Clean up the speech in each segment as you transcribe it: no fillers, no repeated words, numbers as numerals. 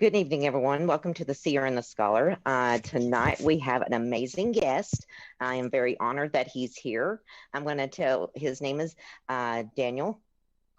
Good evening, everyone. Welcome to the Seer and the Scholar. Tonight we have an amazing guest. I am very honored that he's here. I'm going to tell his name is Daniel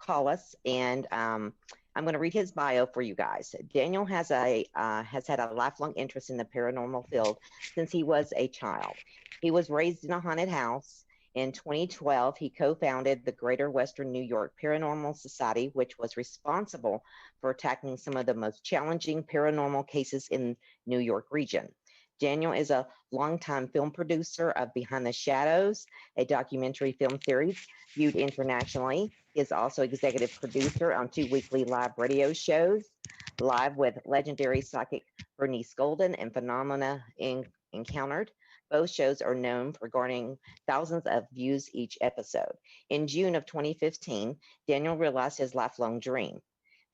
Klaes, and I'm going to read his bio for you guys. Daniel has had a lifelong interest in the paranormal field since he was a child. He was raised in a haunted house. In 2012, he co-founded the Greater Western New York Paranormal Society, which was responsible for tackling some of the most challenging paranormal cases in New York region. Daniel is a longtime film producer of Behind the Shadows, a documentary film series viewed internationally. He is also executive producer on 2 weekly live radio shows, Live with legendary psychic Bernice Golden and Phenomena Encountered. Both shows are known for garnering thousands of views each episode. In June of 2015, Daniel realized his lifelong dream,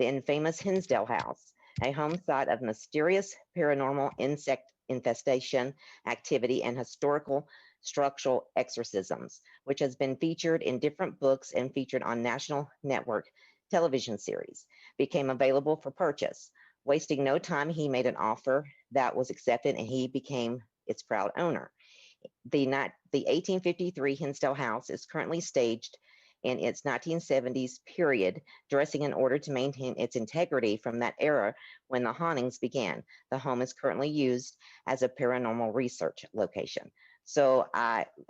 the infamous Hinsdale House, a home site of mysterious paranormal insect infestation activity and historical structural exorcisms, which has been featured in different books and featured on national network television series, became available for purchase. Wasting no time, he made an offer that was accepted and he became its proud owner. The 1853 Hinsdale House is currently staged in its 1970s period, dressing in order to maintain its integrity from that era when the hauntings began. The home is currently used as a paranormal research location. So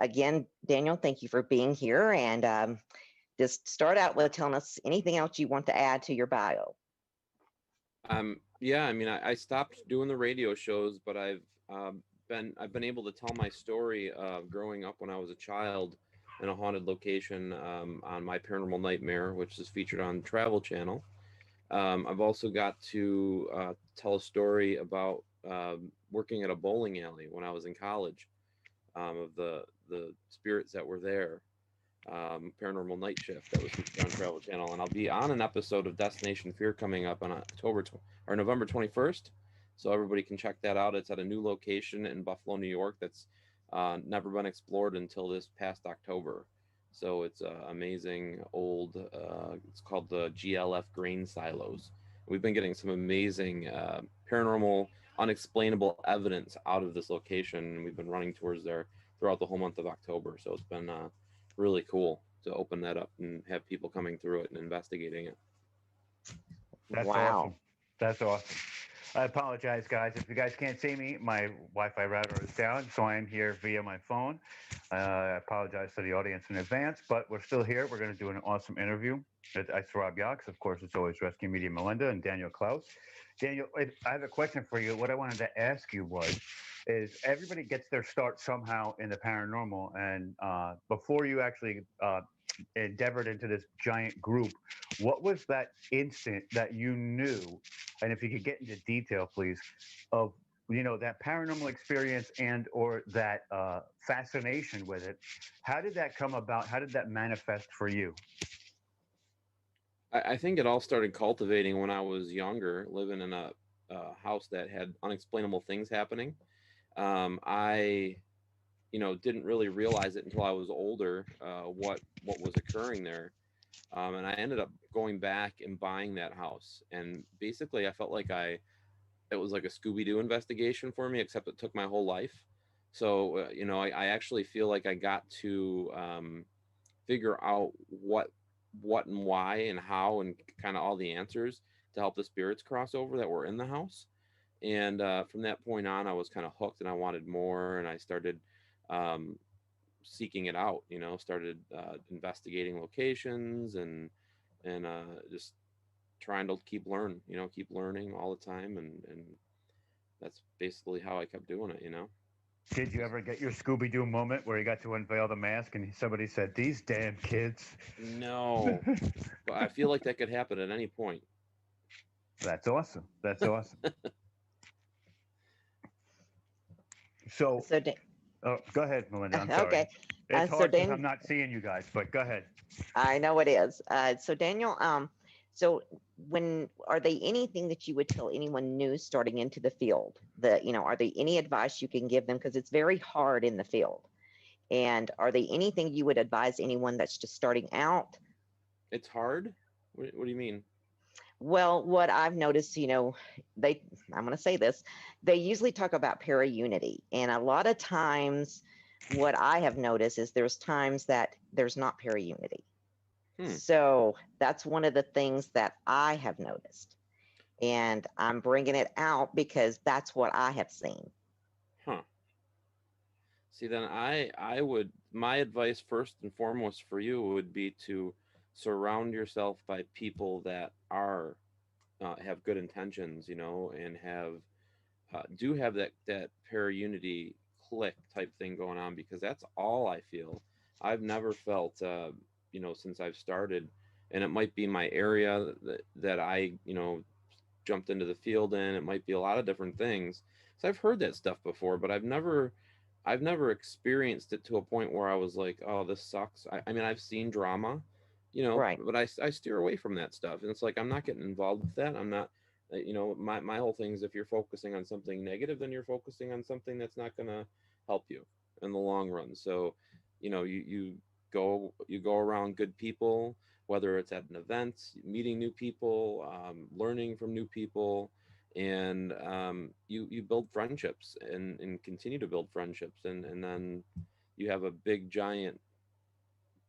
again, Daniel, thank you for being here, and just start out with telling us anything else you want to add to your bio. Yeah, I mean, I stopped doing the radio shows, but I've been able to tell my story of growing up when I was a child in a haunted location on My Paranormal Nightmare, which is featured on Travel Channel. I've also got to tell a story about working at a bowling alley when I was in college, of the spirits that were there. Paranormal Night Shift that was featured on Travel Channel, and I'll be on an episode of Destination Fear coming up on November 21st. So everybody can check that out. It's at a new location in Buffalo, New York that's never been explored until this past October. So it's amazing old, it's called the GLF Grain Silos. We've been getting some amazing paranormal, unexplainable evidence out of this location, and we've been running tours there throughout the whole month of October. So it's been really cool to open that up and have people coming through it and investigating it. That's awesome. That's awesome. I apologize, guys. If you guys can't see me, my Wi-Fi router is down, so I am here via my phone. I apologize to the audience in advance, but we're still here. We're going to do an awesome interview. It's Rob Yox. Of course, it's always Rescue Media Melinda and Daniel Klaes. Daniel, I have a question for you. What I wanted to ask you is everybody gets their start somehow in the paranormal, and before you actually endeavored into this giant group, what was that instant that you knew, and if you could get into detail, please, of that paranormal experience and or that fascination with it? How did that come about? How did that manifest for you? I think it all started cultivating when I was younger, living in a house that had unexplainable things happening. I didn't really realize it until I was older, what was occurring there. And I ended up going back and buying that house. And basically I felt like it was like a Scooby-Doo investigation for me, except it took my whole life. So, I actually feel like I got to figure out what and why and how and kind of all the answers to help the spirits cross over that were in the house. And from that point on, I was kind of hooked and I wanted more. And I started seeking it out, started investigating locations and just trying to keep learning all the time. And that's basically how I kept doing it, Did you ever get your Scooby-Doo moment where you got to unveil the mask and somebody said, "These damn kids"? No, but I feel like that could happen at any point. That's awesome. That's awesome. So go ahead, Melinda. I'm sorry. Okay. It's hard because I'm not seeing you guys, but go ahead. I know it is. So Daniel, so are they anything that you would tell anyone new starting into the field? Are there any advice you can give them? Because it's very hard in the field. And are there anything you would advise anyone that's just starting out? It's hard? What do you mean? Well, what I've noticed, I'm going to say this, they usually talk about para-unity. And a lot of times, what I have noticed is there's times that there's not para-unity. So that's one of the things that I have noticed. And I'm bringing it out because that's what I have seen. Huh. See, then I would, my advice first and foremost for you would be to surround yourself by people that are have good intentions, and do have that para unity click type thing going on, because that's all I feel. I've never felt, since I've started, and it might be my area that I, jumped into the field in. It might be a lot of different things. So I've heard that stuff before, but I've never experienced it to a point where I was like, oh, this sucks. I mean, I've seen drama, Right. but I steer away from that stuff. And it's like, I'm not getting involved with that. I'm not, my whole thing is, if you're focusing on something negative, then you're focusing on something that's not going to help you in the long run. So, you go around good people, whether it's at an event, meeting new people, learning from new people, and you build friendships and continue to build friendships, and then you have a big giant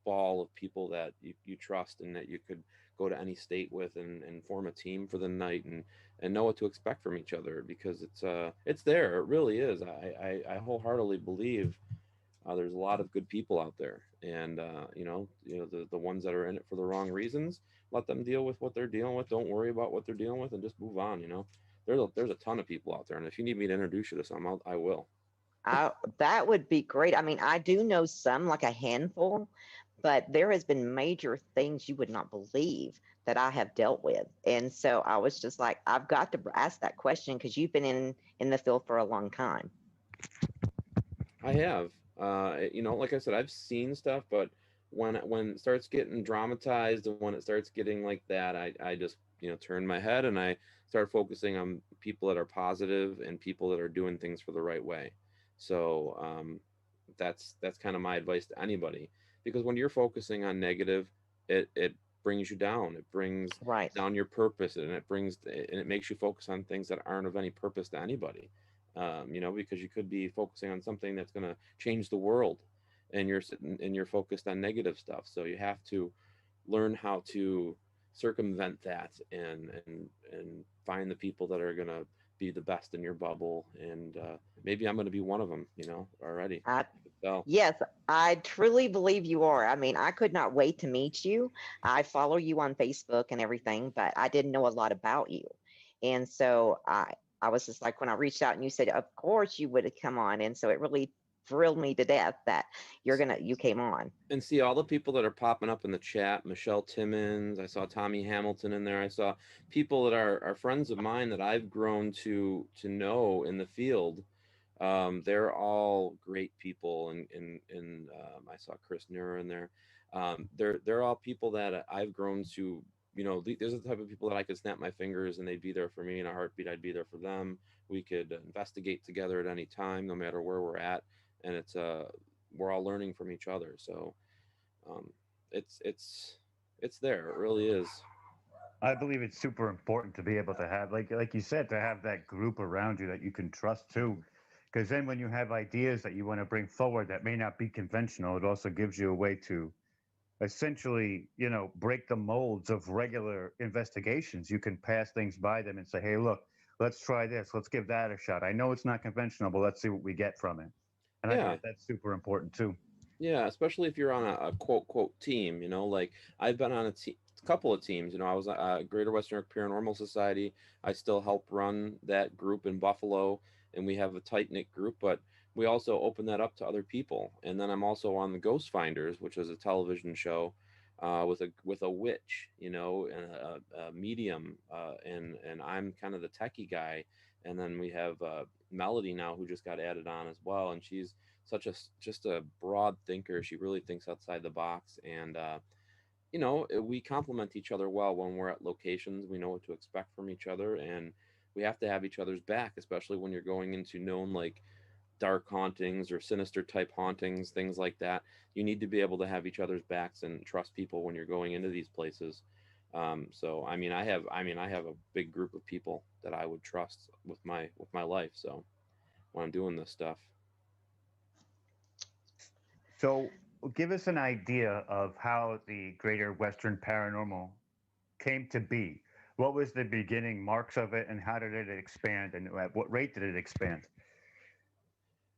ball of people that you trust, and that you could go to any state with, and form a team for the night, and know what to expect from each other, because it's there. It really is. I wholeheartedly believe there's a lot of good people out there, and the ones that are in it for the wrong reasons, let them deal with what they're dealing with. Don't worry about what they're dealing with, and just move on. There's a ton of people out there, and if you need me to introduce you to some, I will. That would be great. I mean, I do know some, like a handful, but there has been major things you would not believe that I have dealt with. And so I was just like, I've got to ask that question because you've been in the field for a long time. I have, like I said, I've seen stuff, but when it starts getting dramatized, and when it starts getting like that, I just turn my head, and I start focusing on people that are positive, and people that are doing things for the right way. So that's kind of my advice to anybody, because when you're focusing on negative, it brings you down. It brings Right. down your purpose, and it makes you focus on things that aren't of any purpose to anybody. Because you could be focusing on something that's going to change the world, and you're sitting and you're focused on negative stuff. So you have to learn how to circumvent that, and find the people that are going to be the best in your bubble. And maybe I'm going to be one of them, already. So Yes, I truly believe you are. I mean, I could not wait to meet you. I follow you on Facebook and everything, but I didn't know a lot about you. And so I was just like, when I reached out and you said, of course you would have come on. And so it really thrilled me to death that you came on. and see all the people that are popping up in the chat. Michelle Timmons, I saw Tommy Hamilton in there. I saw people that are friends of mine that I've grown to know in the field. They're all great people, and I saw Chris Nura in there. They're all people that I've grown to. There's the type of people that I could snap my fingers and they'd be there for me in a heartbeat. I'd be there for them. We could investigate together at any time, no matter where we're at, and we're all learning from each other. So um, it's there. It really is. I believe it's super important to be able to have, like you said, to have that group around you that you can trust too. Because then when you have ideas that you want to bring forward that may not be conventional, it also gives you a way to essentially, break the molds of regular investigations. You can pass things by them and say, hey, look, let's try this. Let's give that a shot. I know it's not conventional, but let's see what we get from it. And I think Yeah. that that's super important too. Yeah, especially if you're on a quote team, like I've been on a couple of teams. I was Greater Western New York Paranormal Society. I still help run that group in Buffalo, and we have a tight knit group. But we also open that up to other people. And then I'm also on the Ghost Finders, which is a television show with a witch, and a medium, and I'm kind of the techie guy. And then we have Melody now, who just got added on as well, and she's just a broad thinker. She really thinks outside the box, and we complement each other well when we're at locations. We know what to expect from each other, and we have to have each other's back, especially when you're going into known like dark hauntings or sinister type hauntings, things like that. You need to be able to have each other's backs and trust people when you're going into these places. So I have a big group of people that I would trust with my life. So when I'm doing this stuff. So, give us an idea of how the Greater Western Paranormal came to be. What was the beginning marks of it, and how did it expand, and at what rate did it expand?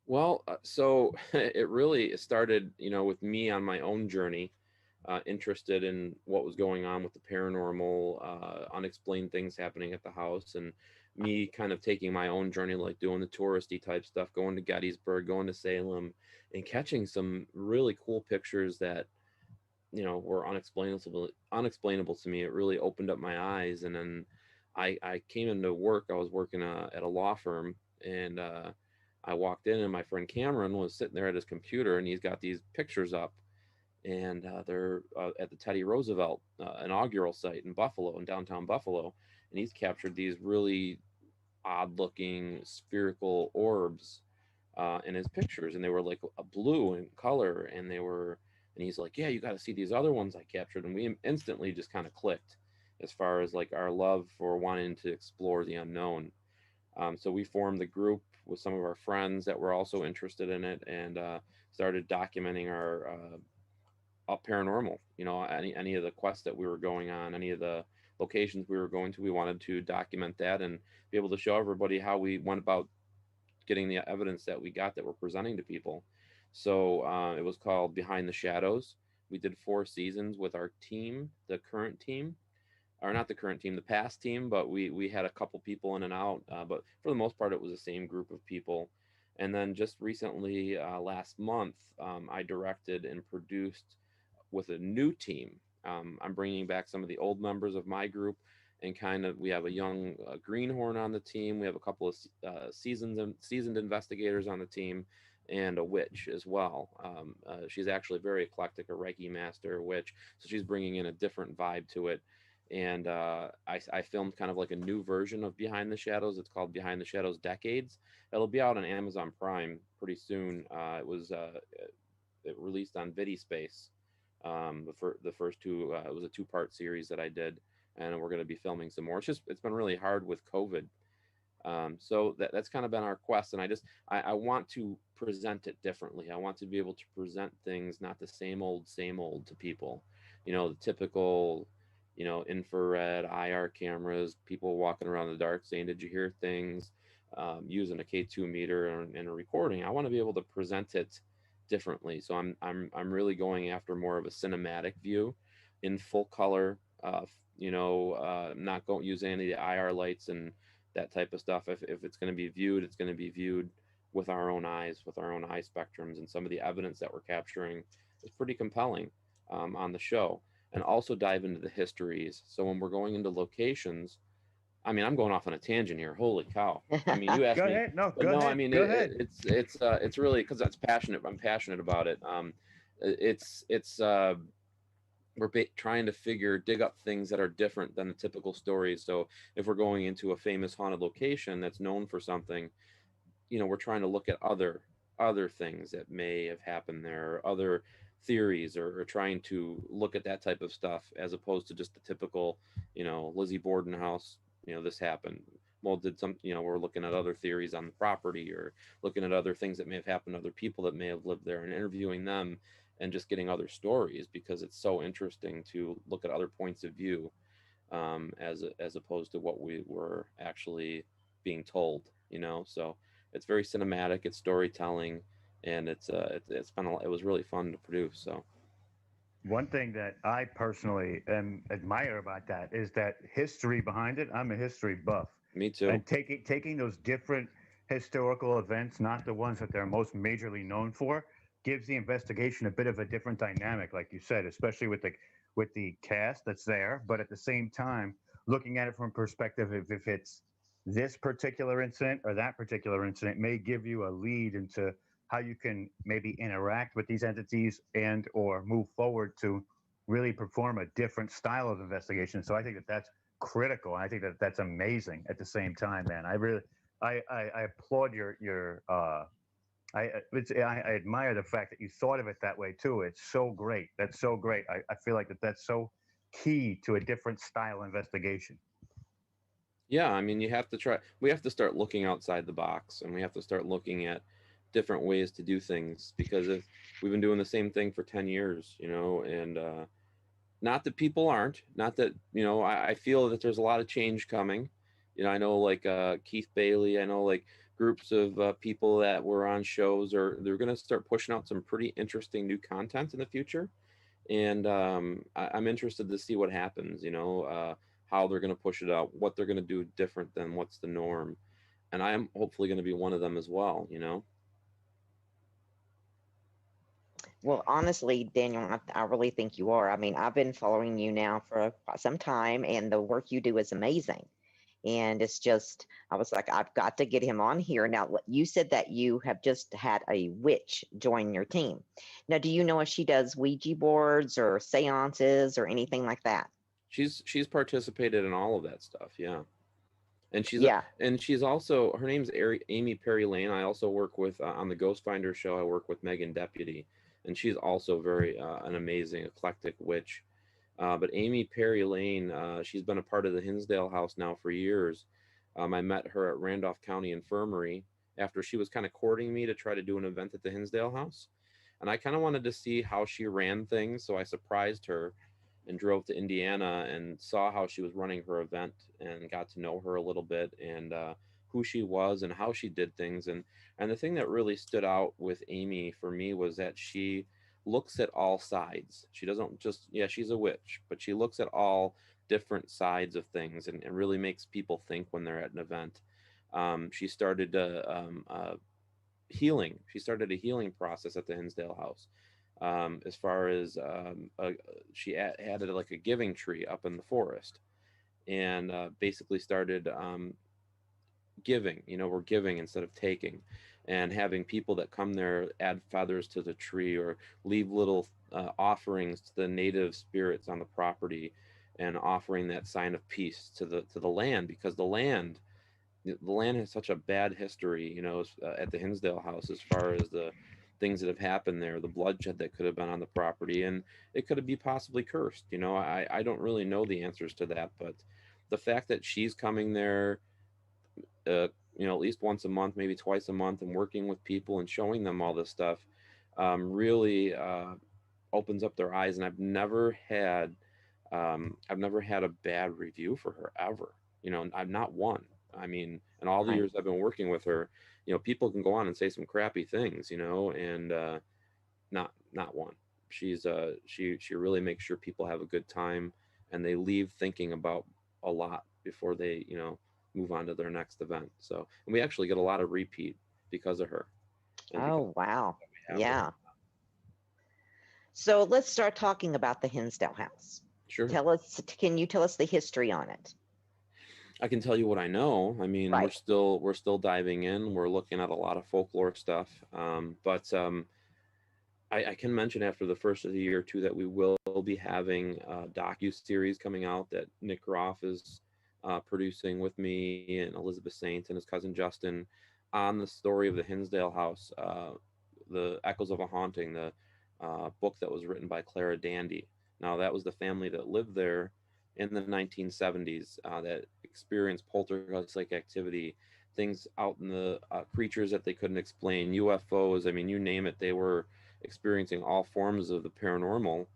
Well, so it really started, with me on my own journey, interested in what was going on with the paranormal, unexplained things happening at the house, and me kind of taking my own journey, like doing the touristy type stuff, going to Gettysburg, going to Salem, and catching some really cool pictures that, were unexplainable to me. It really opened up my eyes, and then I came into work. I was working at a law firm, and I walked in, and my friend Cameron was sitting there at his computer, and he's got these pictures up, and they're at the Teddy Roosevelt inaugural site in Buffalo, in downtown Buffalo, and he's captured these really odd-looking spherical orbs in his pictures, and they were like a blue in color, and he's like, "Yeah, you got to see these other ones I captured," and we instantly just kind of clicked as far as like our love for wanting to explore the unknown. So we formed the group with some of our friends that were also interested in it, and started documenting our up paranormal. Any of the quests that we were going on, any of the locations we were going to, we wanted to document that and be able to show everybody how we went about getting the evidence that we got that we're presenting to people. So it was called Behind the Shadows. We did 4 seasons with our team, the current team, or not the current team, the past team, but we had a couple people in and out. But for the most part, it was the same group of people. And then just recently, last month, I directed and produced with a new team. I'm bringing back some of the old members of my group, and kind of we have a young greenhorn on the team. We have a couple of seasoned investigators on the team, and a witch as well. She's actually very eclectic, a Reiki master, a witch, so she's bringing in a different vibe to it. And I filmed kind of like a new version of Behind the Shadows. It's called Behind the Shadows Decades. It'll be out on Amazon Prime pretty soon. It released on VidiSpace. The first two, it was a 2-part series that I did, and we're going to be filming some more. It's been really hard with COVID. So that's kind of been our quest, and I want to present it differently. I want to be able to present things not the same old to people. The typical, infrared IR cameras, people walking around in the dark saying, "Did you hear things?" Using a K2 meter and a recording. I want to be able to present it differently. So I'm really going after more of a cinematic view, in full color. Not going using any of the IR lights and that type of stuff. If it's going to be viewed, it's going to be viewed with our own eyes, with our own eye spectrums, and some of the evidence that we're capturing is pretty compelling on the show. And also dive into the histories. So when we're going into locations, I'm going off on a tangent here. Holy cow! You asked Go me, ahead. No, but go no, ahead. Go ahead. it's really because that's passionate. I'm passionate about it. It's we're trying to dig up things that are different than the typical stories. So if we're going into a famous haunted location that's known for something, we're trying to look at other things that may have happened there, other theories, or trying to look at that type of stuff as opposed to just the typical, Lizzie Borden house, this happened. Well, did some, we're looking at other theories on the property, or looking at other things that may have happened to other people that may have lived there, and interviewing them, and just getting other stories, because it's so interesting to look at other points of view, as opposed to what we were actually being told. So it's very cinematic, it's storytelling, and it was really fun to produce. So One thing that I personally admire about that is that history behind it. I'm a history buff. me too. And taking those different historical events, not the ones that they're most majorly known for, gives the investigation a bit of a different dynamic, like you said, especially with the cast that's there. But at the same time, looking at it from a perspective of if it's this particular incident or that particular incident may give you a lead into how you can maybe interact with these entities and or move forward to really perform a different style of investigation. So I think that that's critical. I think that that's amazing at the same time, man. I applaud I admire the fact that you thought of it that way too. It's so great. That's so great. I feel like that's so key to a different style investigation. Yeah, I mean, we have to start looking outside the box, and we have to start looking at different ways to do things, because if we've been doing the same thing for 10 years, and not that people aren't, not that, I feel that there's a lot of change coming. I know like Keith Bailey, I know like groups of people that were on shows, or they're going to start pushing out some pretty interesting new content in the future. And I'm interested to see what happens, how they're going to push it out, what they're going to do different than what's the norm. And I am hopefully going to be one of them as well. Well, honestly, Daniel, I really think you are. I mean, I've been following you now for quite some time, and the work you do is amazing. And it's just, I was like, I've got to get him on here. Now, you said that you have just had a witch join your team. Now, do you know if she does Ouija boards or seances or anything like that? She's participated in all of that stuff, yeah. And Yeah. she's also, her name's Amy Perry Lane. I also work with on the Ghost Finder show. I work with Megan Deputy, and she's also very an amazing eclectic witch. But Amy Perry Lane, she's been a part of the Hinsdale House now for years. I met her at Randolph County Infirmary after she was kind of courting me to try to do an event at the Hinsdale House, and I kind of wanted to see how she ran things, so I surprised her and drove to Indiana and saw how she was running her event and got to know her a little bit, and who she was and how she did things. And the thing that really stood out with Amy for me was that she looks at all sides. She doesn't just, yeah, she's a witch, but she looks at all different sides of things, and really makes people think when they're at an event. She started healing. She started a healing process at the Hinsdale House. As far as she added like a giving tree up in the forest, and basically started giving. We're giving instead of taking, and having people that come there add feathers to the tree or leave little offerings to the native spirits on the property, and offering that sign of peace to the land, because the land has such a bad history, at the Hinsdale House, as far as the things that have happened there, the bloodshed that could have been on the property, and it could have been possibly cursed. I don't really know the answers to that, but the fact that she's coming there, at least once a month, maybe twice a month, and working with people and showing them all this stuff, really opens up their eyes. And I've never had a bad review for her ever. I've not one. I mean, in all the years I've been working with her, people can go on and say some crappy things, and not one. She's she really makes sure people have a good time, and they leave thinking about a lot before they, move on to their next event. So, and we actually get a lot of repeat because of her. Oh, wow. Yeah. So let's start talking about the Hinsdale House. Sure. Can you tell us the history on it? I can tell you what I know. I mean, Right. we're still diving in. We're looking at a lot of folklore stuff. But I can mention after the first of the year too that we will be having a docu-series coming out that Nick Groff is producing with me and Elizabeth Saint and his cousin Justin, on the story of the Hinsdale House, the Echoes of a Haunting, the book that was written by Clara Dandy. Now, that was the family that lived there in the 1970s that experienced poltergeist-like activity, things out in the creatures that they couldn't explain, UFOs, I mean, you name it, they were experiencing all forms of the paranormal,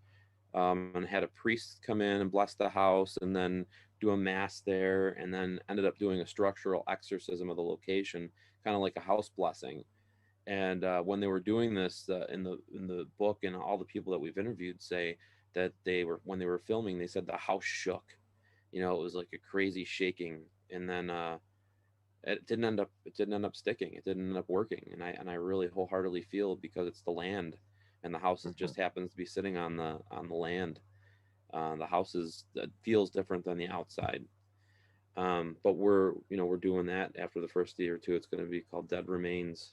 and had a priest come in and bless the house, and then do a mass there, and then ended up doing a structural exorcism of the location, kind of like a house blessing. And when they were doing this in the book, and all the people that we've interviewed say that when they were filming, they said the house shook. It was like a crazy shaking, and then it didn't end up sticking. It didn't end up working, and I really wholeheartedly feel, because it's the land, and the house just happens to be sitting on the land. The house feels different than the outside. But we're doing that after the first year or two. It's going to be called Dead Remains,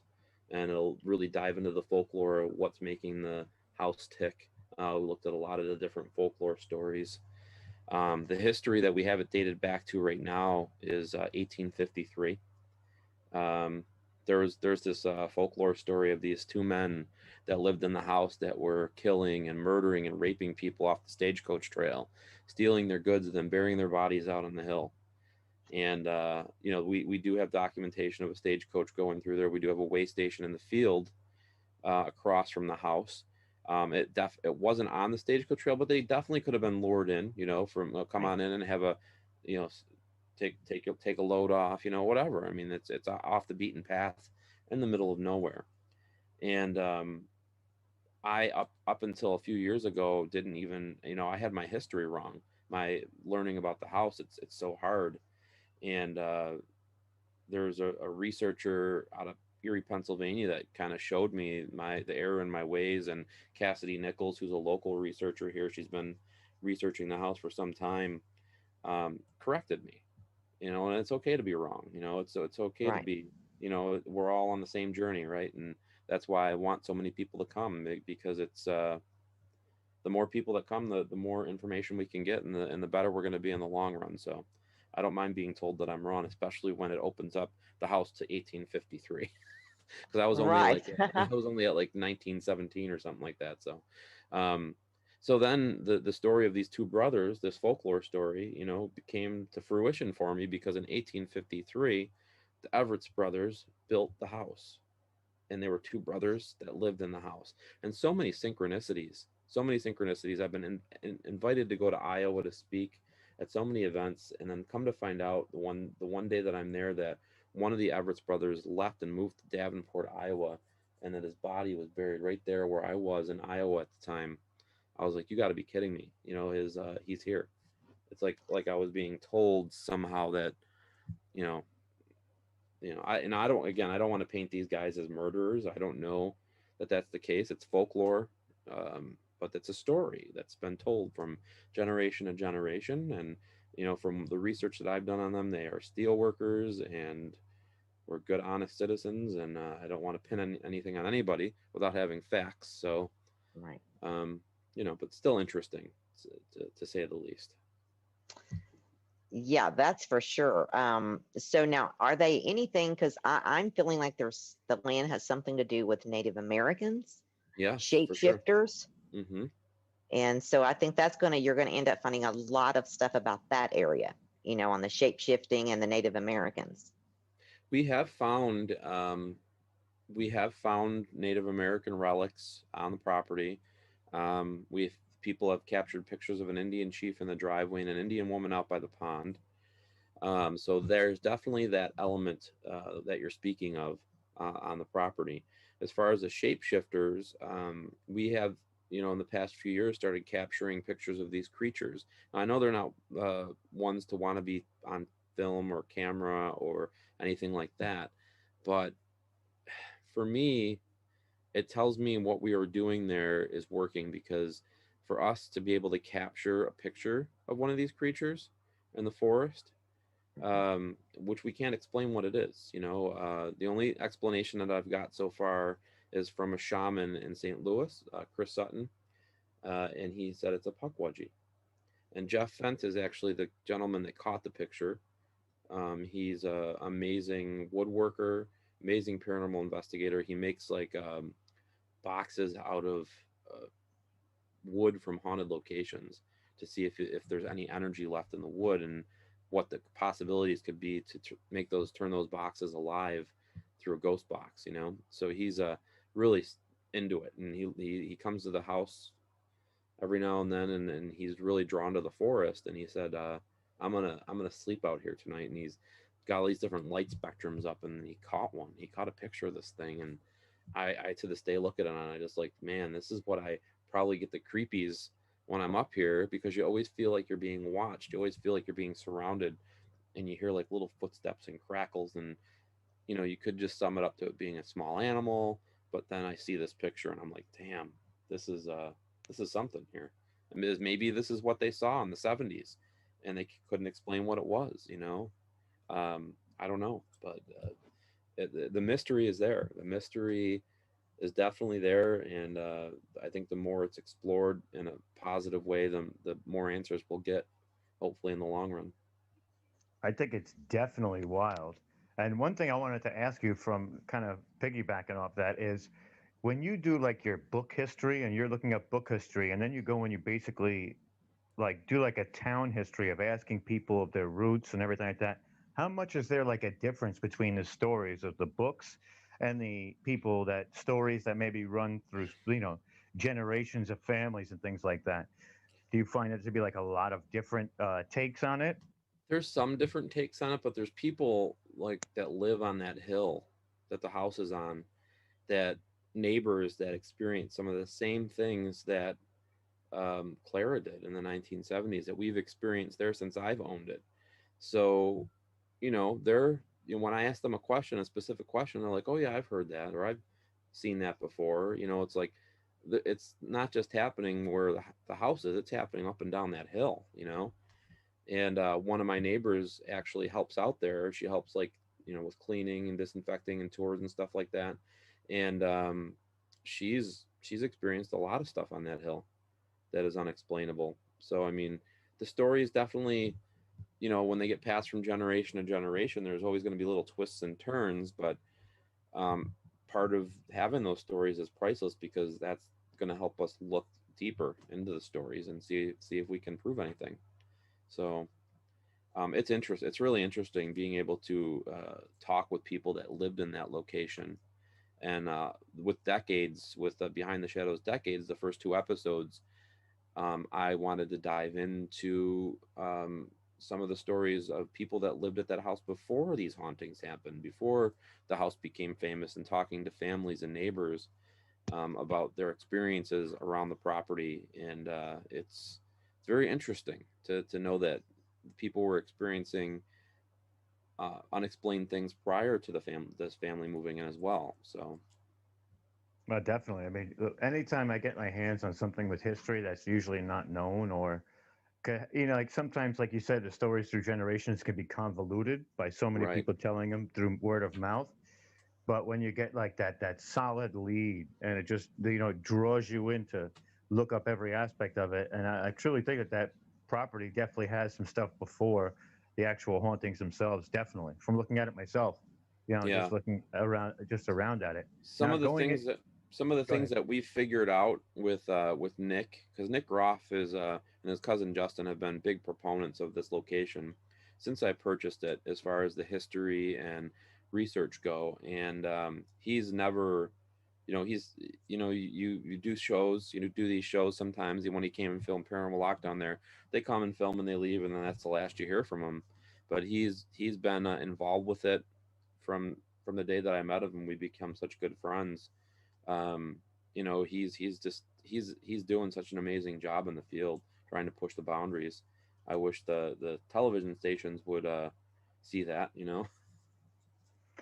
and it'll really dive into the folklore of what's making the house tick. We looked at a lot of the different folklore stories. The history that we have it dated back to right now is 1853. there's this folklore story of these two men that lived in the house that were killing and murdering and raping people off the stagecoach trail, stealing their goods and then burying their bodies out on the hill. And we do have documentation of a stagecoach going through there. We do have a way station in the field across from the house. It wasn't on the stagecoach trail, but they definitely could have been lured in, from come on in and have a, take a load off, whatever. I mean, it's off the beaten path in the middle of nowhere. And I up until a few years ago didn't even, I had my history wrong. My learning about the house, it's so hard. And there's a researcher out of Erie, Pennsylvania that kind of showed me the error in my ways. And Cassidy Nichols, who's a local researcher here, she's been researching the house for some time, corrected me. And it's okay to be wrong. It's okay to be, we're all on the same journey, right? And that's why I want so many people to come, because it's the more people that come, the more information we can get, and the better we're going to be in the long run. So I don't mind being told that I'm wrong, especially when it opens up the house to 1853, because I was only I was only at like 1917 or something like that. So, so then the story of these two brothers, this folklore story, came to fruition for me, because in 1853, the Everett's brothers built the house, and there were two brothers that lived in the house, and so many synchronicities. I've been invited to go to Iowa to speak at so many events, and then come to find out the one day that I'm there, that one of the Everett's brothers left and moved to Davenport, Iowa, and that his body was buried right there where I was in Iowa at the time. I was like, you got to be kidding me. He's here. It's like I was being told somehow that, I don't want to paint these guys as murderers. I don't know that that's the case. It's folklore. But it's a story that's been told from generation to generation. And, from the research that I've done on them, they are steel workers and we're good, honest citizens. And I don't want to pin anything on anybody without having facts. So, right. But still interesting to say the least. Yeah, that's for sure. So now, are they anything? Because I'm feeling like the land has something to do with Native Americans, shapeshifters. Sure. Mm-hmm. And so I think you're going to end up finding a lot of stuff about that area, on the shapeshifting and the Native Americans. We have found Native American relics on the property. People have captured pictures of an Indian chief in the driveway and an Indian woman out by the pond. So there's definitely that element that you're speaking of on the property. As far as the shapeshifters, we have, in the past few years, started capturing pictures of these creatures. Now, I know they're not ones to want to be on film or camera or anything like that, but for me, it tells me what we are doing there is working, because for us to be able to capture a picture of one of these creatures in the forest, which we can't explain what it is, the only explanation that I've got so far is from a shaman in St. Louis, Chris Sutton, and he said it's a pukwudgie. And Jeff Fent is actually the gentleman that caught the picture. He's an amazing woodworker, amazing paranormal investigator. He makes boxes out of wood from haunted locations to see if there's any energy left in the wood, and what the possibilities could be to turn those boxes alive through a ghost box. So he's really into it, and he comes to the house every now and then, and he's really drawn to the forest. And he said, I'm gonna sleep out here tonight, and he's got all these different light spectrums up, and he caught a picture of this thing. And I to this day look at it, and I just like, man, this is what I probably get the creepies when I'm up here, because you always feel like you're being watched. You always feel like you're being surrounded, and you hear like little footsteps and crackles, and you could just sum it up to it being a small animal. But then I see this picture and I'm like, damn, this is something here. I mean, maybe this is what they saw in the 70s and they couldn't explain what it was. I don't know, but the mystery is there. The mystery is definitely there, and I think the more it's explored in a positive way, the more answers we'll get, hopefully, in the long run. I think it's definitely wild. And one thing I wanted to ask you, from kind of piggybacking off that, is when you do like your book history and you're looking up book history, and then you go and you basically like do like a town history of asking people of their roots and everything like that, how much is there like a difference between the stories of the books and the people, that stories that maybe run through, generations of families and things like that? Do you find it to be like a lot of different takes on it? There's some different takes on it, but there's people like that live on that hill that the house is on, that neighbors that experience some of the same things that Clara did in the 1970s that we've experienced there since I've owned it. So, they're, when I ask them a question, a specific question, they're like, "Oh yeah, I've heard that, or I've seen that before." It's like it's not just happening where the house is; it's happening up and down that hill. And one of my neighbors actually helps out there. She helps, like, with cleaning and disinfecting and tours and stuff like that. And she's experienced a lot of stuff on that hill that is unexplainable. So I mean, the story is definitely, when they get passed from generation to generation, there's always going to be little twists and turns. But um, part of having those stories is priceless, because that's going to help us look deeper into the stories and see if we can prove anything. So it's really interesting being able to talk with people that lived in that location. And with decades, with Behind the Shadows Decades, the first two episodes, I wanted to dive into some of the stories of people that lived at that house before these hauntings happened, before the house became famous, and talking to families and neighbors about their experiences around the property. And it's very interesting to know that people were experiencing unexplained things prior to this family moving in as well. So Well, definitely. I mean, anytime I get my hands on something with history that's usually not known, or like sometimes, like you said, the stories through generations can be convoluted by so many right. people telling them through word of mouth. But when you get like that solid lead, and it just draws you in to look up every aspect of it, and I truly think that property definitely has some stuff before the actual hauntings themselves. Definitely, from looking at it myself, Yeah. just looking around at it. some Now of the going it, things that some of the go things ahead. that we figured out with Nick, because Nick Groff is and his cousin Justin have been big proponents of this location since I purchased it, as far as the history and research go. And he's never, he's, you do shows, do these shows sometimes. When he came and filmed Paranormal Lockdown there, they come and film and they leave, and then that's the last you hear from him. But he's been involved with it from the day that I met him, and we become such good friends. Um, he's doing such an amazing job in the field, trying to push the boundaries. I wish the television stations would see that.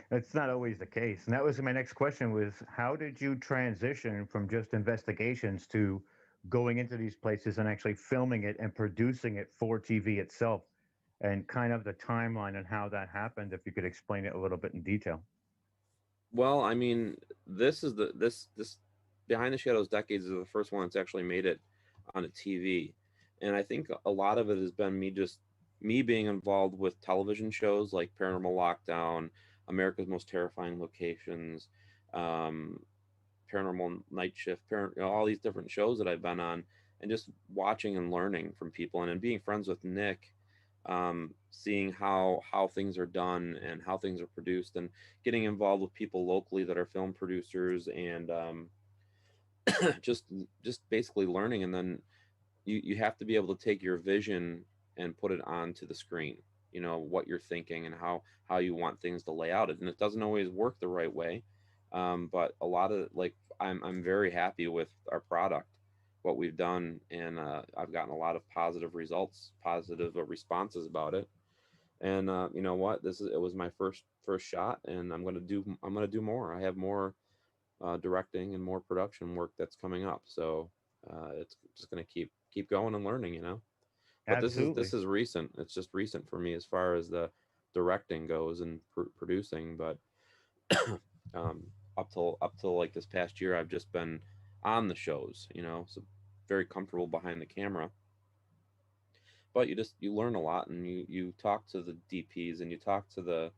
It's not always the case. And that was my next question: was how did you transition from just investigations to going into these places and actually filming it and producing it for TV itself? And kind of the timeline and how that happened, if you could explain it a little bit in detail. Well, I mean, this is this Behind the Shadows Decades is the first one that's actually made it on a TV. And I think a lot of it has been me being involved with television shows like Paranormal Lockdown, America's Most Terrifying Locations, um, Paranormal Night Shift, all these different shows that I've been on, and just watching and learning from people, and then being friends with Nick, seeing how things are done and how things are produced, and getting involved with people locally that are film producers, and just just basically learning. And then you have to be able to take your vision and put it onto the screen. What you're thinking and how you want things to lay out, and it doesn't always work the right way. But a lot of, like, I'm very happy with our product, what we've done, and I've gotten a lot of positive results, positive responses about it. And you know what, it was my first shot, and I'm gonna do more. I have more directing and more production work that's coming up. So it's just gonna keep going and learning. But this is Absolutely. this is recent. It's just recent for me as far as the directing goes and producing. But um, up till like this past year, I've just been on the shows. So very comfortable behind the camera. But you learn a lot, and you talk to the DPs, and you talk to the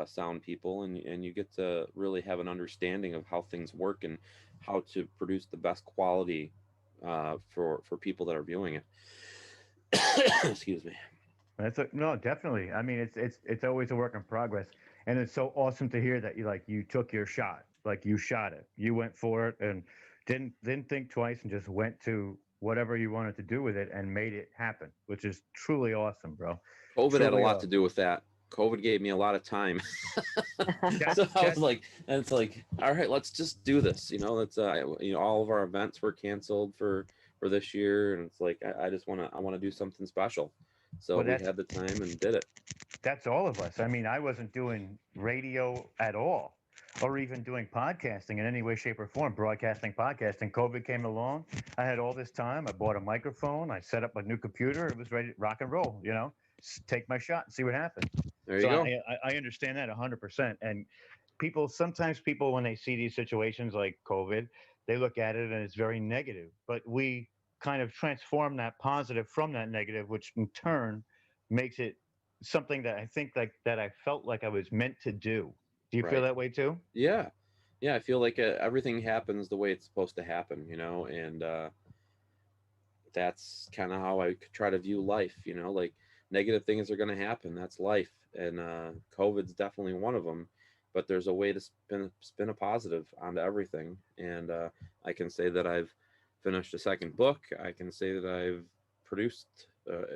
sound people, and you get to really have an understanding of how things work and how to produce the best quality for people that are viewing it. Excuse me. No, definitely. I mean, it's always a work in progress, and it's so awesome to hear that you took your shot, like you shot it, you went for it, and didn't think twice, and just went to whatever you wanted to do with it and made it happen, which is truly awesome, bro. COVID had a Truly lot to awesome. do with that. COVID gave me a lot of time. So I was like, and it's like, all right, let's just do this. Let's all of our events were canceled for this year, and it's like I want to do something special. So Well, we had the time and did it. that's all of us. I mean, I wasn't doing radio at all, or even doing podcasting in any way, shape, or form, broadcasting, podcasting. COVID came along. I had all this time. I bought a microphone. I set up a new computer. It was ready to rock and roll, take my shot and see what happens. There you So go. I understand that 100%. And sometimes people, when they see these situations like COVID, they look at it and it's very negative. But we kind of transform that positive from that negative, which in turn makes it something that I think that I felt like I was meant to do. Do you feel Right. that way too? Yeah. I feel like everything happens the way it's supposed to happen, and that's kind of how I try to view life. Like negative things are going to happen. That's life, and COVID's definitely one of them. But there's a way to spin a positive onto everything, and I can say that I've finished a second book. I can say that I've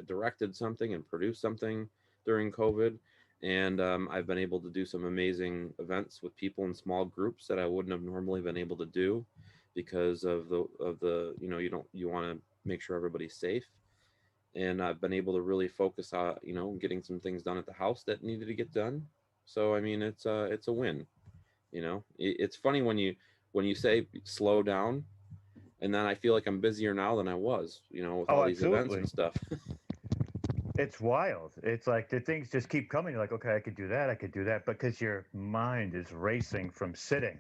directed something and produced something during COVID, and I've been able to do some amazing events with people in small groups that I wouldn't have normally been able to do because of the you want to make sure everybody's safe. And I've been able to really focus on getting some things done at the house that needed to get done. So I mean, it's a win. It's funny when you say slow down, and then I feel like I'm busier now than I was, with Oh, all these events absolutely. and stuff. It's wild. It's like the things just keep coming. You're like, okay, I could do that. I could do that. Because your mind is racing from sitting.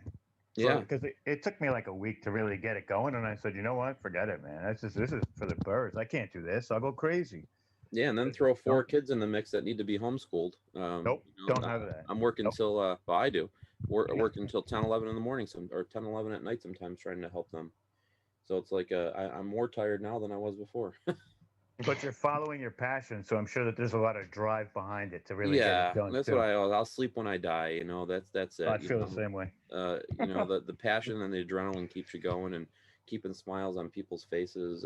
Yeah. Because it took me like a week to really get it going. And I said, you know what? Forget it, man. This is for the birds. I can't do this. I'll go crazy. Yeah. And then throw 4 kids in the mix that need to be homeschooled. Nope. Don't have that. I'm working Nope. till, well, I do. Work until 10, 11 in the morning, or 10, 11 at night sometimes, trying to help them. So it's like I'm more tired now than I was before. But you're following your passion, so I'm sure that there's a lot of drive behind it to really get Yeah, it done that's too. what I'll sleep when I die. That's it. I feel the same way. The passion and the adrenaline keeps you going, and keeping smiles on people's faces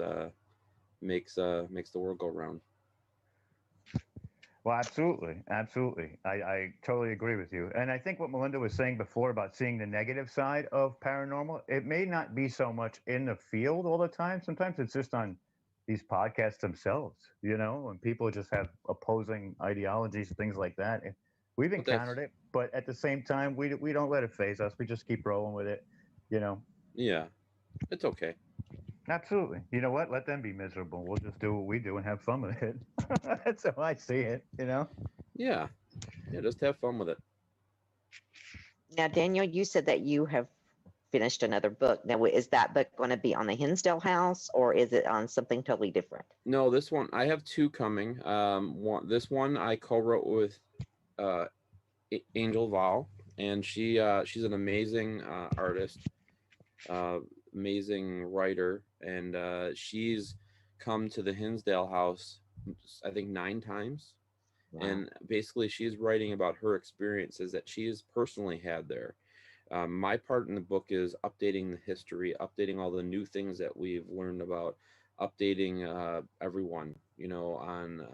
makes the world go round. Well, absolutely, absolutely. I totally agree with you. And I think what Melinda was saying before about seeing the negative side of paranormal, it may not be so much in the field all the time. Sometimes it's just on these podcasts themselves, when people just have opposing ideologies and things like that. And we've encountered it, but at the same time, we don't let it phase us. We just keep rolling with it, Yeah, it's okay. Absolutely. You know what? Let them be miserable. We'll just do what we do and have fun with it. That's how I see it, Yeah, just have fun with it. Now, Daniel, you said that you have finished another book. Now, is that book going to be on the Hinsdale House, or is it on something totally different? No, this one, I have 2 coming. This one I co-wrote with Angel Val, and she's an amazing artist, amazing writer, and she's come to the Hinsdale House, I think 9 times. Wow. And basically she's writing about her experiences that she has personally had there. My part in the book is updating the history, updating all the new things that we've learned about, updating everyone, on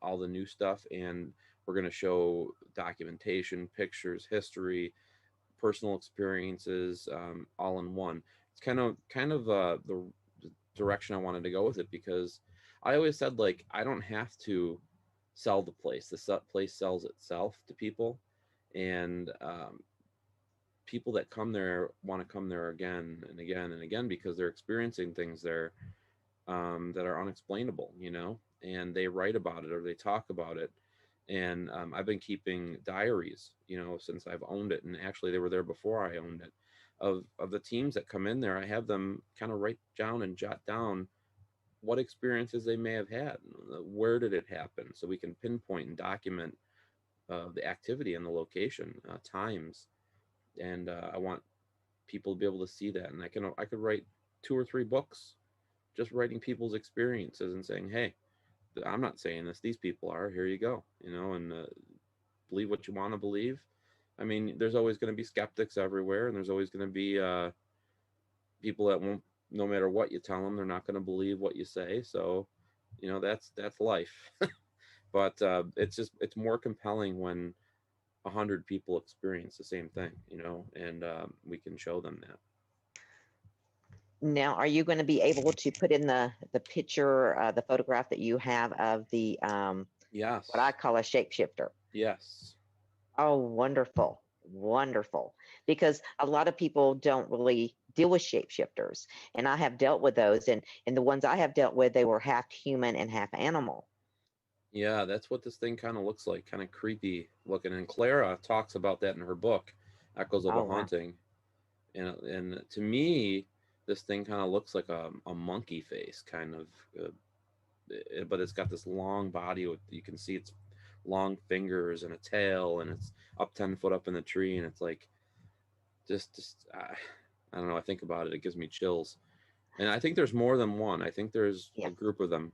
all the new stuff. And we're going to show documentation, pictures, history, personal experiences, all in one. It's kind of the direction I wanted to go with it, because I always said, like, I don't have to sell the place. The place sells itself to people, and people that come there want to come there again and again and again, because they're experiencing things there that are unexplainable, and they write about it or they talk about it. And I've been keeping diaries, since I've owned it. And actually they were there before I owned it, of the teams that come in there. I have them kind of write down and jot down what experiences they may have had, where did it happen, so we can pinpoint and document the activity and the location, times, and I want people to be able to see that. And I could write 2 or 3 books just writing people's experiences and saying, hey, I'm not saying this, these people are, here you go, and believe what you want to believe. I mean, there's always going to be skeptics everywhere, and there's always going to be people that won't, no matter what you tell them, they're not going to believe what you say. So that's life. But it's more compelling when 100 people experience the same thing, and we can show them that. Now, are you going to be able to put in the picture, the photograph that you have of the Yes. what I call a shapeshifter? Yes. Oh, wonderful, wonderful. Because a lot of people don't really deal with shapeshifters, and I have dealt with those, and the ones I have dealt with, they were half human and half animal. Yeah, that's what this thing kind of looks like, kind of creepy looking. And Clara talks about that in her book, Echoes of Oh, a wow. Haunting. And to me, this thing kind of looks like a monkey face, kind of, but it's got this long body with, you can see its long fingers and a tail, and it's up 10 foot up in the tree, and it's like, just I don't know. I think about it, it gives me chills. And I think there's more than one. I think there's a Yes, group of them.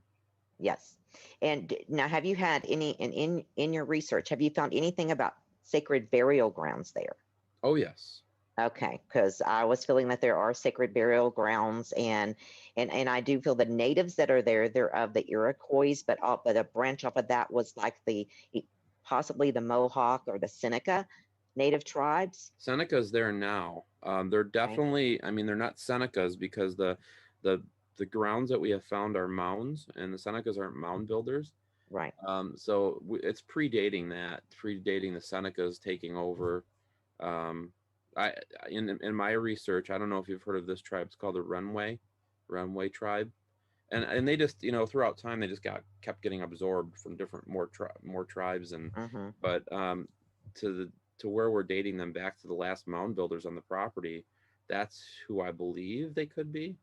yes. And now, have you had any, in your research, have you found anything about sacred burial grounds there? Oh yes. Okay, because I was feeling that there are sacred burial grounds, and I do feel the natives that are there, they're of the Iroquois, but a branch off of that was like possibly the Mohawk or the Seneca native tribes. Seneca's there now. They're Okay, definitely, I mean, they're not Senecas because the the grounds that we have found are mounds, and the Senecas aren't mound builders. right. So it's predating the Senecas taking over. Um, I in my research, I don't know if you've heard of this tribe. It's called the Renway tribe, and they just, throughout time, they just kept getting absorbed from different more tribes. And Mm-hmm. but to where we're dating them back to the last mound builders on the property, that's who I believe they could be.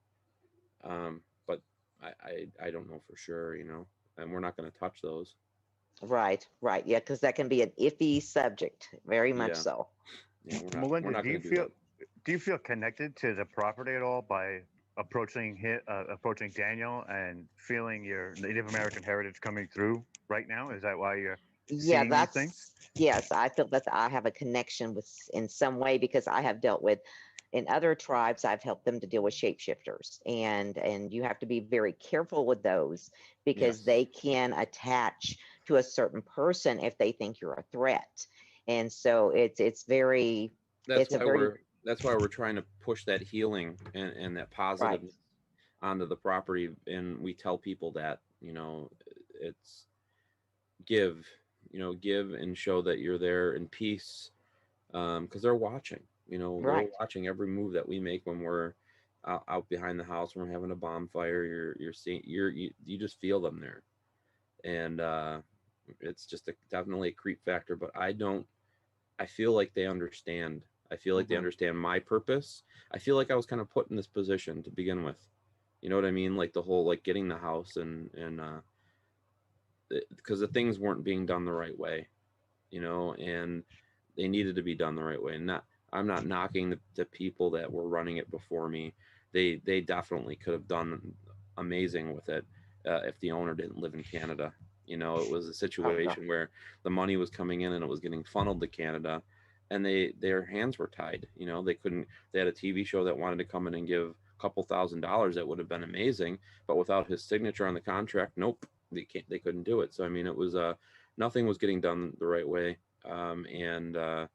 But I don't know for sure, and we're not going to touch those. Right, right. Yeah, because that can be an iffy subject, very much Yeah. so. Yeah, we're Melinda, not do you going to do feel that. do you feel connected to the property at all by approaching approaching Daniel and feeling your Native American heritage coming through right now? Is that why you're Yeah, seeing these things? yes, I feel that I have a connection with in some way because I have dealt with in other tribes, I've helped them to deal with shapeshifters, and you have to be very careful with those because Yes. they can attach to a certain person if they think you're a threat. And so it's very That's it's a why very we're trying to push that healing and that right, positive onto the property. And we tell people that, it's give, give and show that you're there in peace, because they're watching. They're right. watching every move that we make when we're out behind the house, when we're having a bonfire. You're seeing, you just feel them there. And it's just definitely a creep factor. But I feel like they understand. I feel like they Hmm. understand my purpose. I feel like I was kind of put in this position to begin with. You know what I mean? Like the whole, like getting the house, and because the things weren't being done the right way, and they needed to be done the right way. And I'm not knocking the people that were running it before me. They definitely could have done amazing with it, if the owner didn't live in Canada. It was a Okay. situation where the money was coming in and it was getting funneled to Canada, and their hands were tied. They couldn't. They had a TV show that wanted to come in and give a couple $1,000s. That would have been amazing, but without his signature on the contract, nope, they couldn't do it. So I mean, it was nothing was getting done the right way. And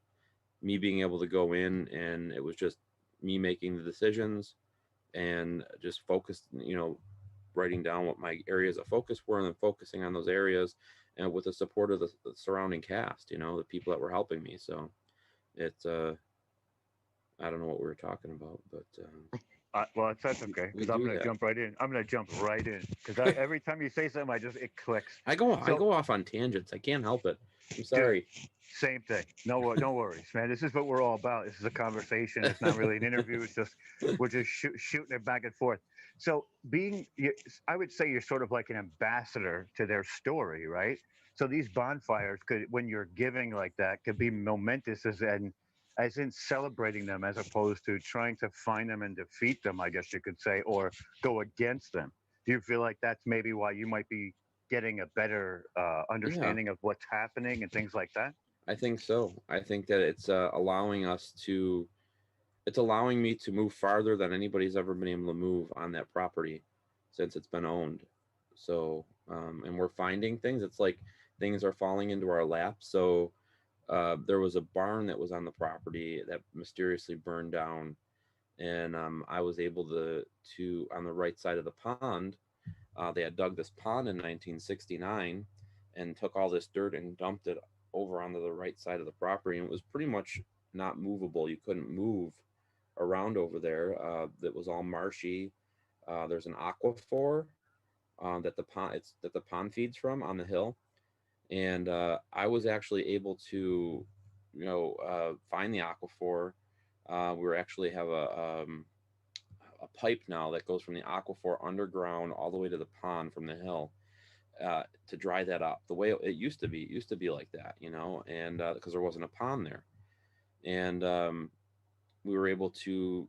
me being able to go in, and it was just me making the decisions and just focused, writing down what my areas of focus were, and then focusing on those areas, and with the support of the surrounding cast, the people that were helping me. So it's I don't know what we were talking about, but Well, that's okay we because I'm do going to that. jump right in. I'm going to jump right in because every time you say something, it clicks. I So, go off on tangents. I can't help it. I'm dude, sorry. same thing. No worries, man. This is what we're all about. This is a conversation. It's not really an interview. It's just we're just shooting it back and forth. So I would say you're sort of like an ambassador to their story, right? So these bonfires could, when you're giving like that, could be momentous as in celebrating them, as opposed to trying to find them and defeat them, I guess you could say, or go against them. Do you feel like that's maybe why you might be getting a better Yeah, understanding of what's happening and things like that? I think so. I think that it's allowing us to, it's allowing me to move farther than anybody's ever been able to move on that property since it's been owned. So, and we're finding things. It's like things are falling into our lap. So, there was a barn that was on the property that mysteriously burned down, and I was able to on the right side of the pond. They had dug this pond in 1969 and took all this dirt and dumped it over onto the right side of the property, and it was pretty much not movable. You couldn't move around over there. That was all marshy. There's an aquifer that the pond feeds from on the hill, and I was actually able to, find the aquifer. We actually have a pipe now that goes from the aquifer underground all the way to the pond from the hill, to dry that up the way it used to be. It used to be like that, and because there wasn't a pond there, and we were able to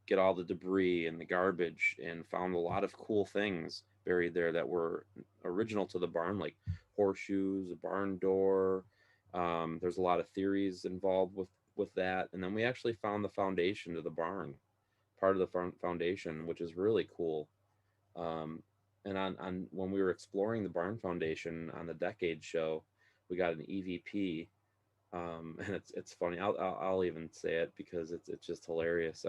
get all the debris and the garbage and found a lot of cool things buried there that were original to the barn, like horseshoes, a barn door. There's a lot of theories involved with that, and then we actually found the foundation to the barn, part of the foundation, which is really cool. Um, and on when we were exploring the barn foundation on the Decade show, we got an EVP, and it's funny. I'll even say it because it's just hilarious.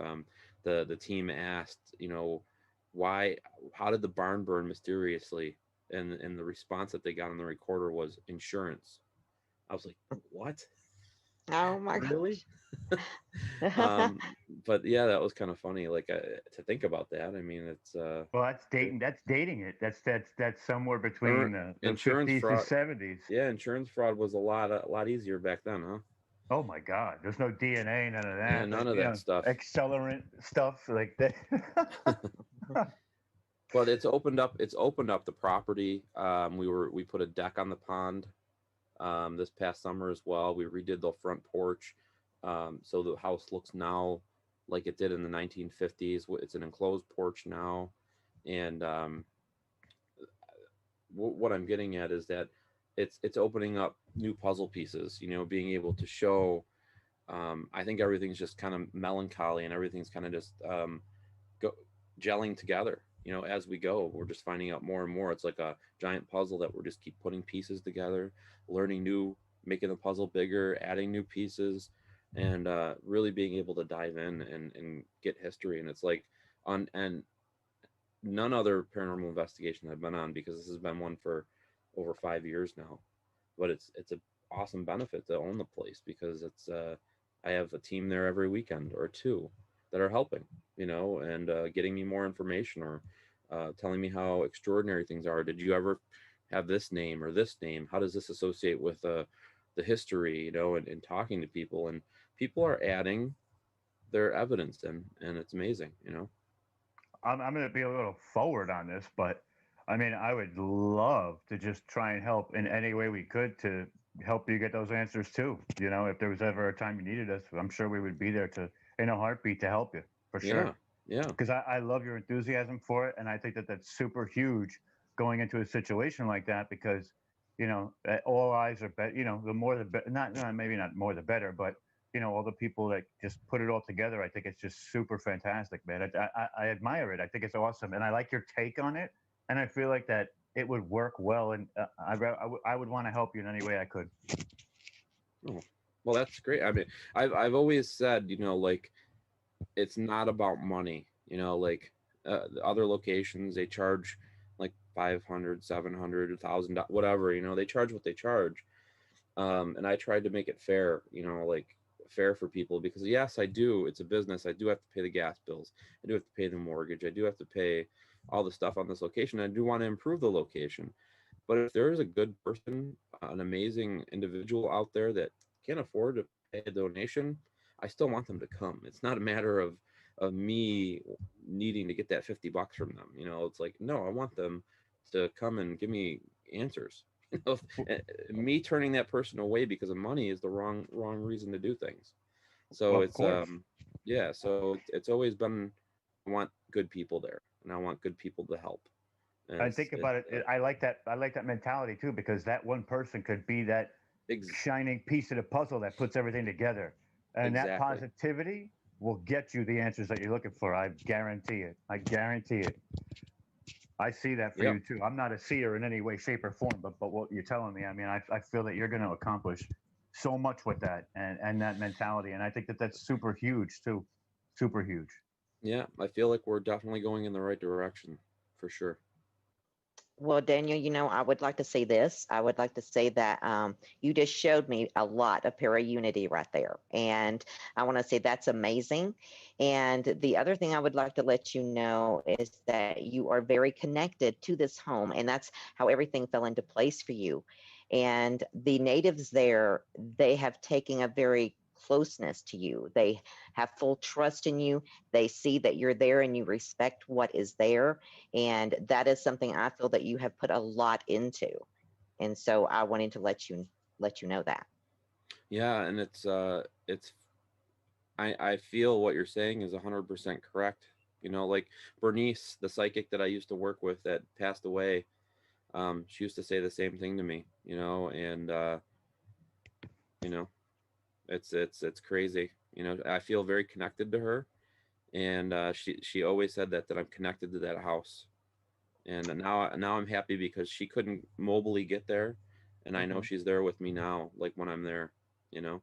The team asked, why, how did the barn burn mysteriously, and the response that they got on the recorder was insurance. I was like, what? Oh my Really? gosh. But yeah, that was kind of funny. Like, to think about that. I mean, it's Well, that's dating. That's dating it. That's somewhere between the insurance 50s to fraud. 70s. Yeah, insurance fraud was a lot easier back then, huh? Oh my God, there's no DNA, none of Yeah, that. none of that stuff. Accelerant stuff like that. But it's opened up the property. We put a deck on the pond this past summer as well. We redid the front porch, so the house looks now like it did in the 1950s. It's an enclosed porch now, and what I'm getting at is that it's opening up new puzzle pieces. Being able to show. I think everything's just kind of melancholy, and everything's kind of just go gelling together. As we go, we're just finding out more and more. It's like a giant puzzle that we're just keep putting pieces together, learning new, making the puzzle bigger, adding new pieces, and really being able to dive in and get history. And it's like and none other paranormal investigation I've been on, because this has been one for over 5 years now. But it's a awesome benefit to own the place, because it's I have a team there every weekend or two that are helping, and getting me more information, or telling me how extraordinary things are. Did you ever have this name or this name? How does this associate with the history, and talking to people, and people are adding their evidence in, and it's amazing. I'm going to be a little forward on this, but I mean, I would love to just try and help in any way we could to help you get those answers too. If there was ever a time you needed us, I'm sure we would be there in a heartbeat to help you for Yeah, sure. yeah, Because I love your enthusiasm for it, and I think that that's super huge going into a situation like that, because all eyes are better. The more the better. Not maybe not more the better, but all the people that just put it all together. I think it's just super fantastic, man. I admire it. I think it's awesome, and I like your take on it. And I feel like that it would work well, and I would want to help you in any way I could. oh, well, that's great. I mean, I've always said, like, it's not about money. Like, the other locations, they charge like 500, 700, $1,000, whatever. They charge what they charge. And I tried to make it fair, like fair for people, because yes, I do. It's a business. I do have to pay the gas bills. I do have to pay the mortgage. I do have to pay all the stuff on this location. I do want to improve the location. But if there is a good person, an amazing individual out there that can't afford to pay a donation, I still want them to come. It's not a matter of me needing to get that $50 from them. It's like, no, I want them to come and give me answers You know, me turning that person away because of money is the wrong reason to do things. So Of course. yeah, so it's always been, I want good people there, and I want good people to help. And I think about it. I like that. I like that mentality too, because that one person could be that ex- shining piece of the puzzle that puts everything together, and that exactly. positivity will get you the answers that you're looking for. I guarantee it. I guarantee it. I see that for Yep. you too. I'm not a seer in any way, shape, or form, but what you're telling me, I mean, I feel that you're going to accomplish so much with that and that mentality, and I think that that's super huge too, super huge. Yeah, I feel like we're definitely going in the right direction for sure. Well, Daniel, I would like to say this. I would like to say that you just showed me a lot of para unity right there. And I want to say that's amazing. And the other thing I would like to let you know is that you are very connected to this home. And that's how everything fell into place for you. And the natives there, they have taken a very closeness to you. They have full trust in you. They see that you're there and you respect what is there, and that is something I feel that you have put a lot into. And so I wanted to let you know that. Yeah, and it's I feel what you're saying is 100% correct. You know, like Bernice, the psychic that I used to work with that passed away, she used to say the same thing to me, you know, and you know, it's crazy. You know, I feel very connected to her, and she always said that I'm connected to that house. And now I'm happy because she couldn't mobily get there, and I know Mhm. she's there with me now, like when I'm there, you know.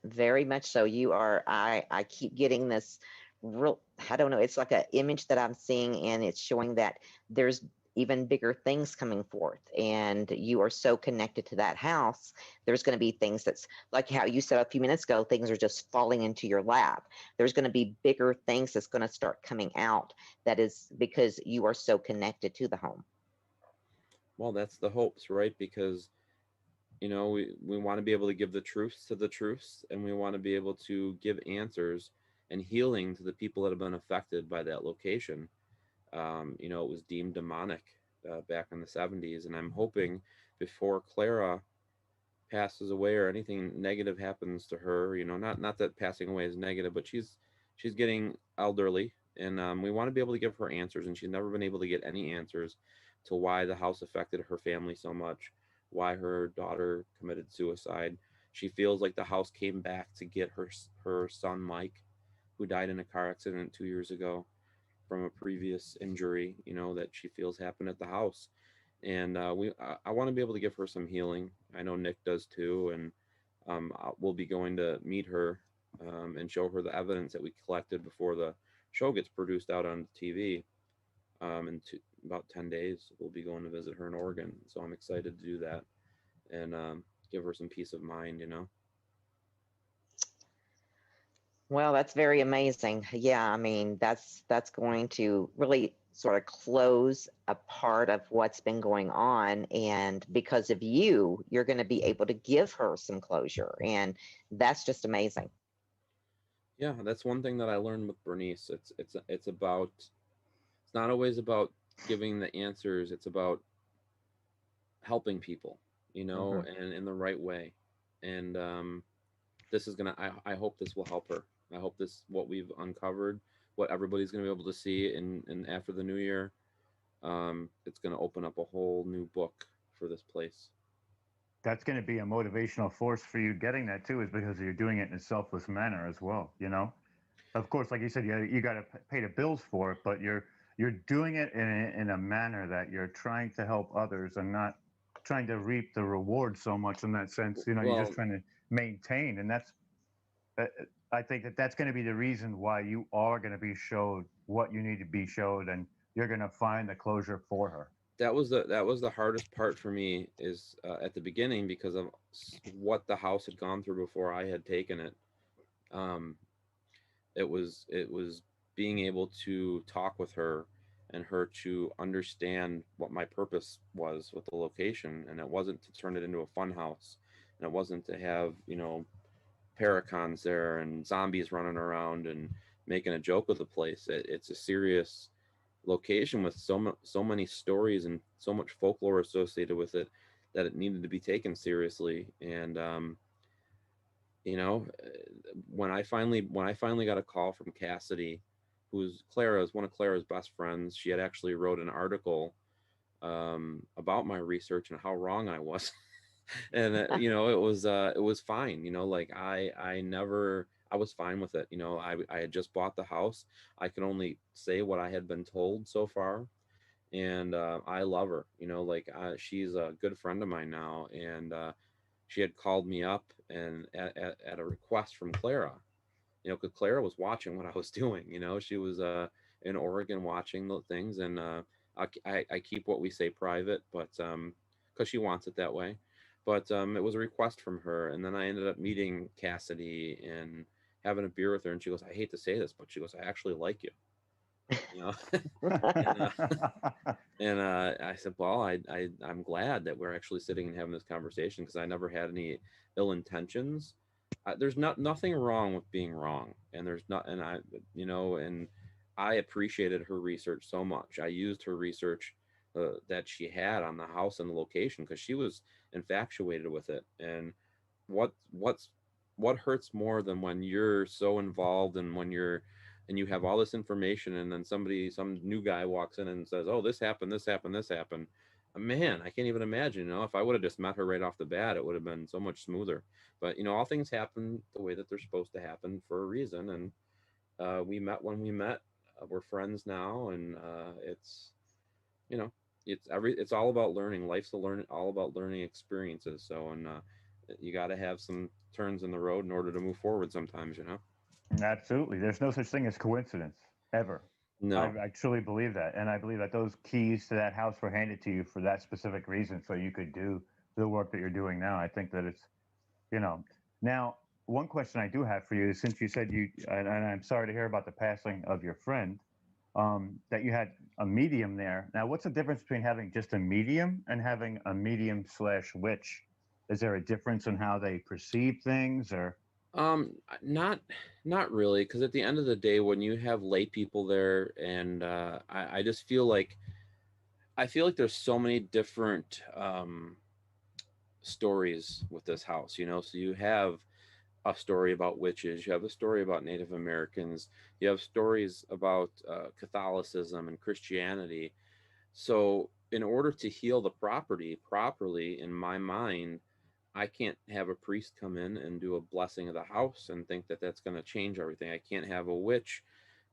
Very much so. You are. I keep getting this real. I don't know. It's like an image that I'm seeing, and it's showing that there's even bigger things coming forth, and you are so connected to that house. There's going to be things that's like how you said a few minutes ago. Things are just falling into your lap. There's going to be bigger things that's going to start coming out. That is because you are so connected to the home. Well, that's the hopes, right? Because you know we want to be able to give the truths to the truths, and we want to be able to give answers and healing to the people that have been affected by that location. You know, it was deemed demonic back in the 70s, and I'm hoping before Clara passes away or anything negative happens to her, you know, not that passing away is negative, but she's getting elderly, and we want to be able to give her answers, and she's never been able to get any answers to why the house affected her family so much, why her daughter committed suicide. She feels like the house came back to get her son Mike, who died in a car accident 2 years ago from a previous injury, you know, that she feels happened at the house. And I want to be able to give her some healing. I know Nick does too, and we'll be going to meet her and show her the evidence that we collected before the show gets produced out on TV. In about 10 days, we'll be going to visit her in Oregon. So I'm excited to do that and give her some peace of mind, you know. Well, that's very amazing. Yeah, I mean, that's going to really sort of close a part of what's been going on, and because of you, you're going to be able to give her some closure, and that's just amazing. Yeah, that's one thing that I learned with Bernice. It's about, it's not always about giving the answers. It's about helping people, you know, Hmm. and in the right way. And this is gonna. I hope this will help her. I hope this what we've uncovered, what everybody's gonna be able to see, and after the new year, it's gonna open up a whole new book for this place. That's going to be a motivational force for you getting that too, is because you're doing it in a selfless manner as well. You know, of course, like you said, you got to pay the bills for it, but you're doing it in a manner that you're trying to help others and not trying to reap the reward so much in that sense. You know, you're just Well, trying to maintain, and that's uh, I think that that's going to be the reason why you are going to be showed what you need to be showed, and you're going to find the closure for her. that was the hardest part for me is at the beginning because of what the house had gone through before I had taken it. Um, it was being able to talk with her and her to understand what my purpose was with the location, and it wasn't to turn it into a fun house, and it wasn't to have, you know, paracons there and zombies running around and making a joke of the place. It's a serious location with so many stories and so much folklore associated with it that it needed to be taken seriously. And you know, when I finally got a call from Cassidy, who's Clara's one of Clara's best friends, she had actually wrote an article about my research and how wrong I was. And you know, it was fine, you know, like I was fine with it. You know, I had just bought the house. I can only say what I had been told so far. And I love her, you know, like she's a good friend of mine now. And she had called me up and at a request from Clara, you know, because Clara was watching what I was doing. You know, she was in Oregon watching the things. And I keep what we say private, but because she wants it that way. But it was a request from her, and then I ended up meeting Cassidy and having a beer with her. And she goes, "I hate to say this, but she goes, I actually like you." You know, and I said, "Well, I'm glad that we're actually sitting and having this conversation, because I never had any ill intentions. There's nothing wrong with being wrong, and there's not, and I, you know, and I appreciated her research so much. I used her research that she had on the house and the location, because she was infatuated with it. And what's what hurts more than when you're so involved, and when you're and you have all this information, and then some new guy walks in and says, "Oh, this happened, this happened, this happened." Man, I can't even imagine, you know, if I would have just met her right off the bat, it would have been so much smoother. But, you know, all things happen the way that they're supposed to happen for a reason. And we met when we met. We're friends now. And it's, you know, it's all about learning. Life's all about learning experiences. So, and you got to have some turns in the road in order to move forward sometimes, you know? Absolutely. There's no such thing as coincidence ever. No. I truly believe that. And I believe that those keys to that house were handed to you for that specific reason, so you could do the work that you're doing now. I think that it's, you know, now, one question I do have for you is, since you said and I'm sorry to hear about the passing of your friend, that you had a medium there. Now, what's the difference between having just a medium and having a medium slash witch? Is there a difference in how they perceive things, or? Not really, because at the end of the day, when you have lay people there, and I just feel like there's so many different stories with this house, you know. So you have a story about witches, you have a story about Native Americans, you have stories about Catholicism and Christianity. So in order to heal the property properly, in my mind, I can't have a priest come in and do a blessing of the house and think that that's going to change everything. I can't have a witch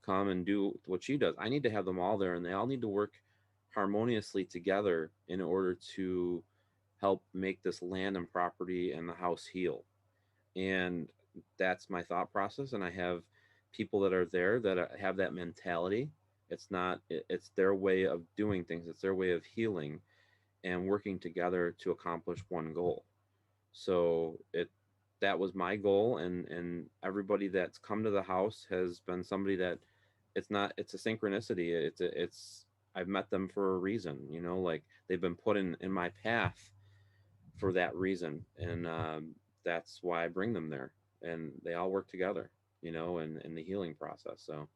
come and do what she does. I need to have them all there, and they all need to work harmoniously together in order to help make this land and property and the house heal. And that's my thought process. And I have people that are there that have that mentality. It's their way of doing things. It's their way of healing and working together to accomplish one goal. So that was my goal, and everybody that's come to the house has been somebody that it's a synchronicity. It's I've met them for a reason, you know, like they've been put in my path for that reason. And that's why I bring them there, and they all work together, you know, in the healing process. So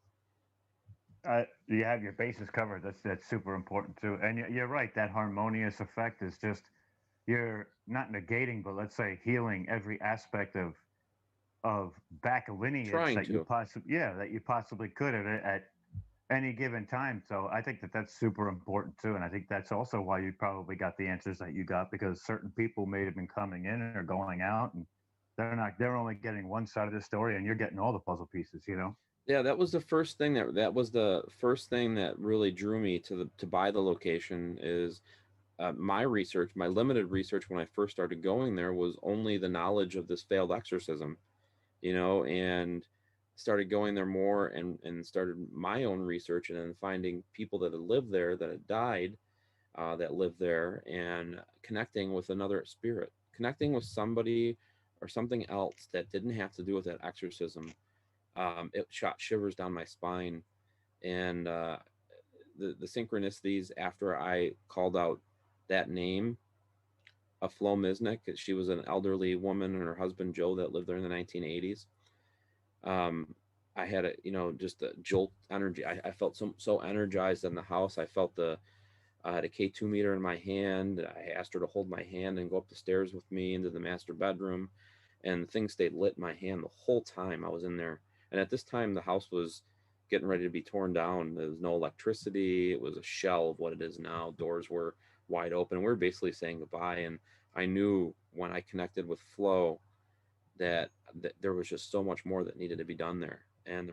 You have your bases covered. That's super important too. And you're right. That harmonious effect is just, you're not negating, but let's say healing every aspect of back lineage trying that you to. possibly could at any given time. So I think that that's super important too. And I think that's also why you probably got the answers that you got, because certain people may have been coming in or going out, and they're only getting one side of the story, and you're getting all the puzzle pieces, you know? Yeah, that was the first thing that was the first thing that really drew me to buy the location. Is my research, my limited research when I first started going there, was only the knowledge of this failed exorcism, you know, and started going there more, and started my own research, and then finding people that had lived there, that had died, that lived there, and connecting with another spirit, connecting with somebody or something else that didn't have to do with that exorcism. It shot shivers down my spine. And the synchronicities after I called out that name of Flo Misnick. She was an elderly woman, and her husband Joe, that lived there in the 1980s. I had just a jolt energy. I felt so energized in the house. I felt I had a K2 meter in my hand. I asked her to hold my hand and go up the stairs with me into the master bedroom, and the thing stayed lit in my hand the whole time I was in there. And at this time, the house was getting ready to be torn down. There was no electricity. It was a shell of what it is now. Doors were wide open. We were basically saying goodbye. And I knew when I connected with Flo that there was just so much more that needed to be done there. And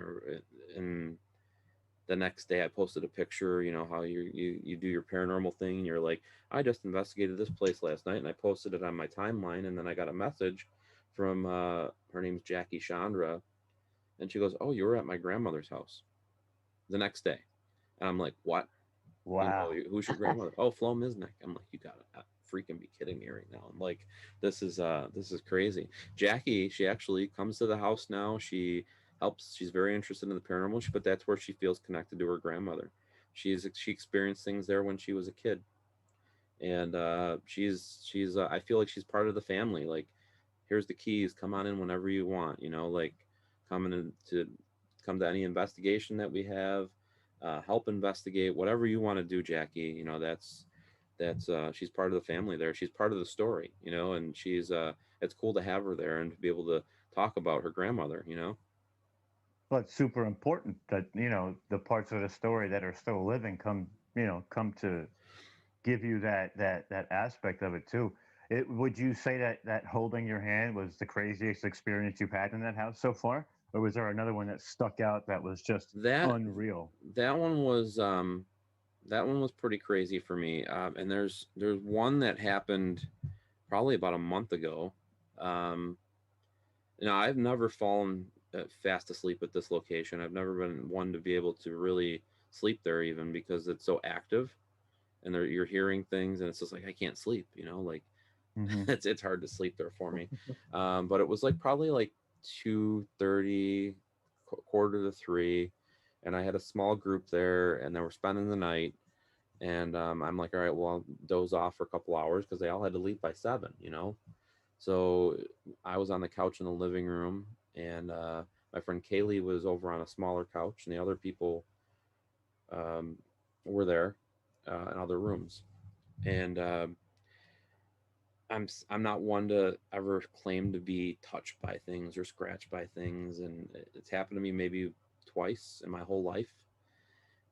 the next day I posted a picture, how you do your paranormal thing. And you're like, I just investigated this place last night, and I posted it on my timeline. And then I got a message from her name's Jackie Chandra, and she goes, oh, you were at my grandmother's house the next day. And I'm like, what? Wow. Who's your grandmother? Oh, Flo Misnick. I'm like, you gotta freaking be kidding me right now. I'm like, this is crazy. Jackie, she actually comes to the house now. She helps. She's very interested in the paranormal, but that's where she feels connected to her grandmother. She experienced things there when she was a kid, and she's I feel like she's part of the family. Like, here's the keys. Come on in whenever you want. Like coming in to come to any investigation that we have. Help investigate whatever you want to do, Jackie. That's she's part of the family there. She's part of the story, and she's it's cool to have her there and to be able to talk about her grandmother. Well, it's super important that, the parts of the story that are still living come to give you that aspect of it too. Would you say that holding your hand was the craziest experience you've had in that house so far? Or was there another one that stuck out that was just That unreal? that one was pretty crazy for me. And there's one that happened probably about a month ago. Um, I've never fallen fast asleep at this location. I've never been one to be able to really sleep there, even because it's so active, and you're hearing things, and it's just like I can't sleep. Like Hmm. it's hard to sleep there for me. But it was like probably like 2:30, quarter to 3, and I had a small group there, and they were spending the night. And I'm like, all right, well, I'll doze off for a couple hours because they all had to leave by 7. So I was on the couch in the living room, and my friend Kaylee was over on a smaller couch, and the other people um, were there in other rooms. And I'm not one to ever claim to be touched by things or scratched by things, and it's happened to me maybe twice in my whole life.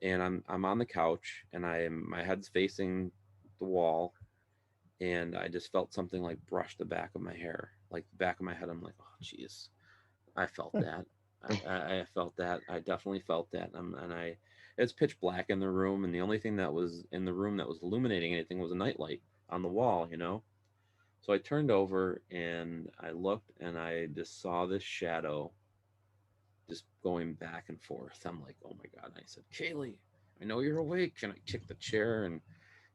And I'm on the couch, and my head's facing the wall, and I just felt something like brush the back of my hair, like the back of my head. I'm like, oh, geez, I felt that. I felt that. I definitely felt that. It's pitch black in the room, and the only thing that was in the room that was illuminating anything was a nightlight on the wall. So I turned over and I looked, and I just saw this shadow just going back and forth. I'm like, oh my God. And I said, Kaylee, I know you're awake. And I kicked the chair, and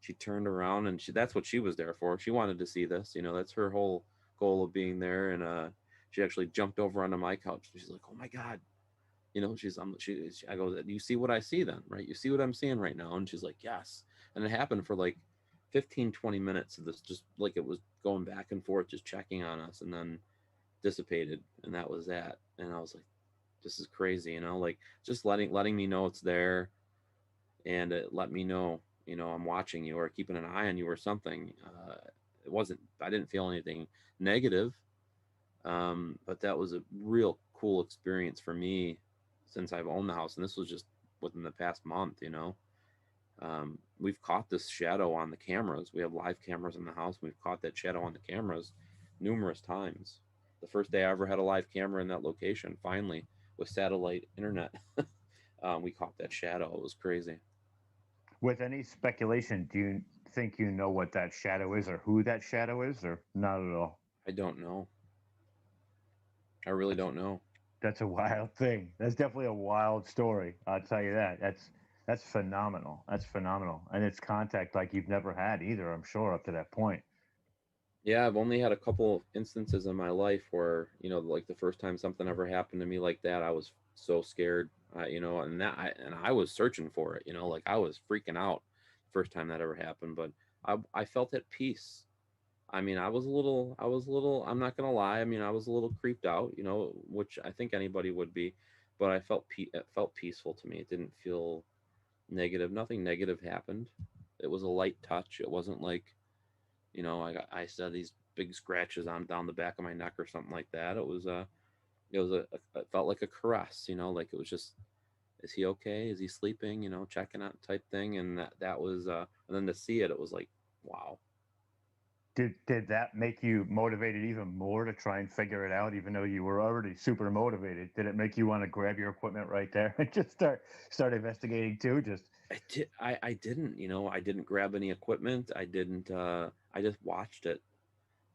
she turned around, and that's what she was there for. She wanted to see this, that's her whole goal of being there. And she actually jumped over onto my couch, and she's like, oh my God. I go, do you see what I see then? Right. You see what I'm seeing right now? And she's like, yes. And it happened for like 15, 20 minutes of this, just like it was going back and forth, just checking on us, and then dissipated. And that was that. And I was like, this is crazy, like just letting me know it's there, and it let me know, I'm watching you or keeping an eye on you or something. I didn't feel anything negative, but that was a real cool experience for me since I've owned the house, and this was just within the past month. We've caught this shadow on the cameras. We have live cameras in the house. We've caught that shadow on the cameras numerous times. The first day I ever had a live camera in that location, finally, with satellite internet, we caught that shadow. It was crazy. With any speculation, do you think you know what that shadow is or who that shadow is, or not at all? I don't know. I really don't know. That's a wild thing. That's definitely a wild story. I'll tell you that. That's phenomenal. That's phenomenal. And it's contact like you've never had either, I'm sure, up to that point. Yeah, I've only had a couple of instances in my life where, like the first time something ever happened to me like that, I was so scared, and I was searching for it, like I was freaking out first time that ever happened, but I felt at peace. I mean, I was a little, I'm not going to lie. I mean, I was a little creeped out, which I think anybody would be, but it felt peaceful to me. It didn't feel negative. Nothing negative happened. it was a light touch. It wasn't like, you know, I said these big scratches on down the back of my neck or something like that. It felt like a caress, you know, like it was just, is he okay? Is he sleeping? You know, checking out type thing. And that was, and then to see it, it was like, wow. Did that make you motivated even more to try and figure it out, even though you were already super motivated? Did it make you want to grab your equipment right there and just start investigating too? I didn't, you know, I didn't grab any equipment. I didn't, I just watched it.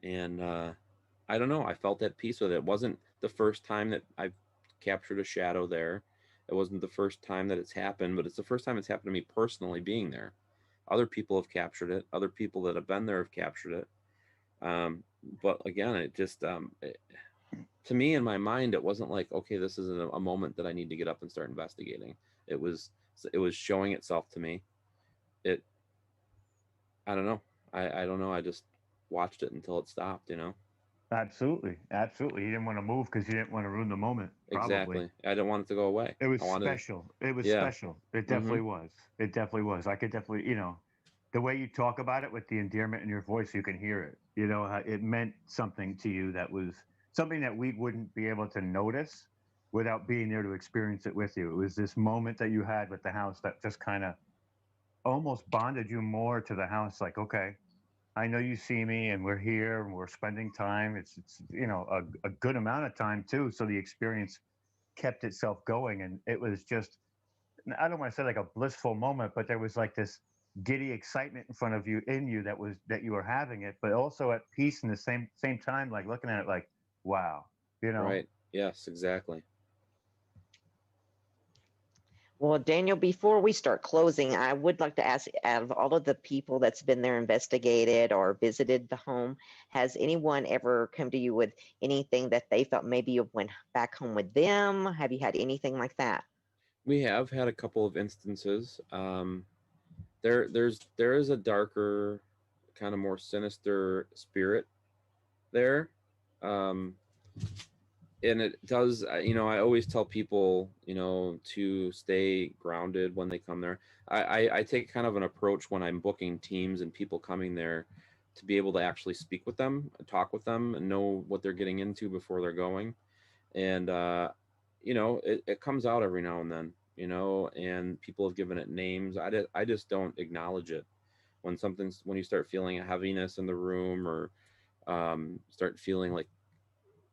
And I don't know, I felt at peace with it. It wasn't the first time that I've captured a shadow there. It wasn't the first time that it's happened, but it's the first time it's happened to me personally being there. Other people have captured it. Other people that have been there have captured it. But again, it just, to me, in my mind, it wasn't like, okay, this is a moment that I need to get up and start investigating. It was showing itself to me. I don't know. I don't know. I just watched it until it stopped, you know? Absolutely, absolutely. You didn't want to move because you didn't want to ruin the moment. Probably. Exactly. I didn't want it to go away. It was special. It was Yeah. special. It definitely was. It definitely was. I could definitely, you know, the way you talk about it with the endearment in your voice, you can hear it. You know, it meant something to you that was something that we wouldn't be able to notice without being there to experience it with you. It was this moment that you had with the house that just kind of almost bonded you more to the house. Like, okay, I know you see me and we're here and we're spending time. It's you know, a good amount of time too. So the experience kept itself going. And it was just, I don't want to say like a blissful moment, but there was like this giddy excitement in you that you were having it, but also at peace in the same time, like looking at it like, wow, you know. Right. Yes, exactly. Well, Daniel, before we start closing, I would like to ask, out of all of the people that's been there, investigated or visited the home, has anyone ever come to you with anything that they felt maybe you went back home with them? Have you had anything like that? We have had a couple of instances. There is a darker, kind of more sinister spirit there. Um, and it does, you know, I always tell people, you know, to stay grounded when they come there. I take kind of an approach when I'm booking teams and people coming there to be able to actually speak with them, talk with them, and know what they're getting into before they're going. And you know, it comes out every now and then, you know, and people have given it names. I just don't acknowledge it when when you start feeling a heaviness in the room, or start feeling like,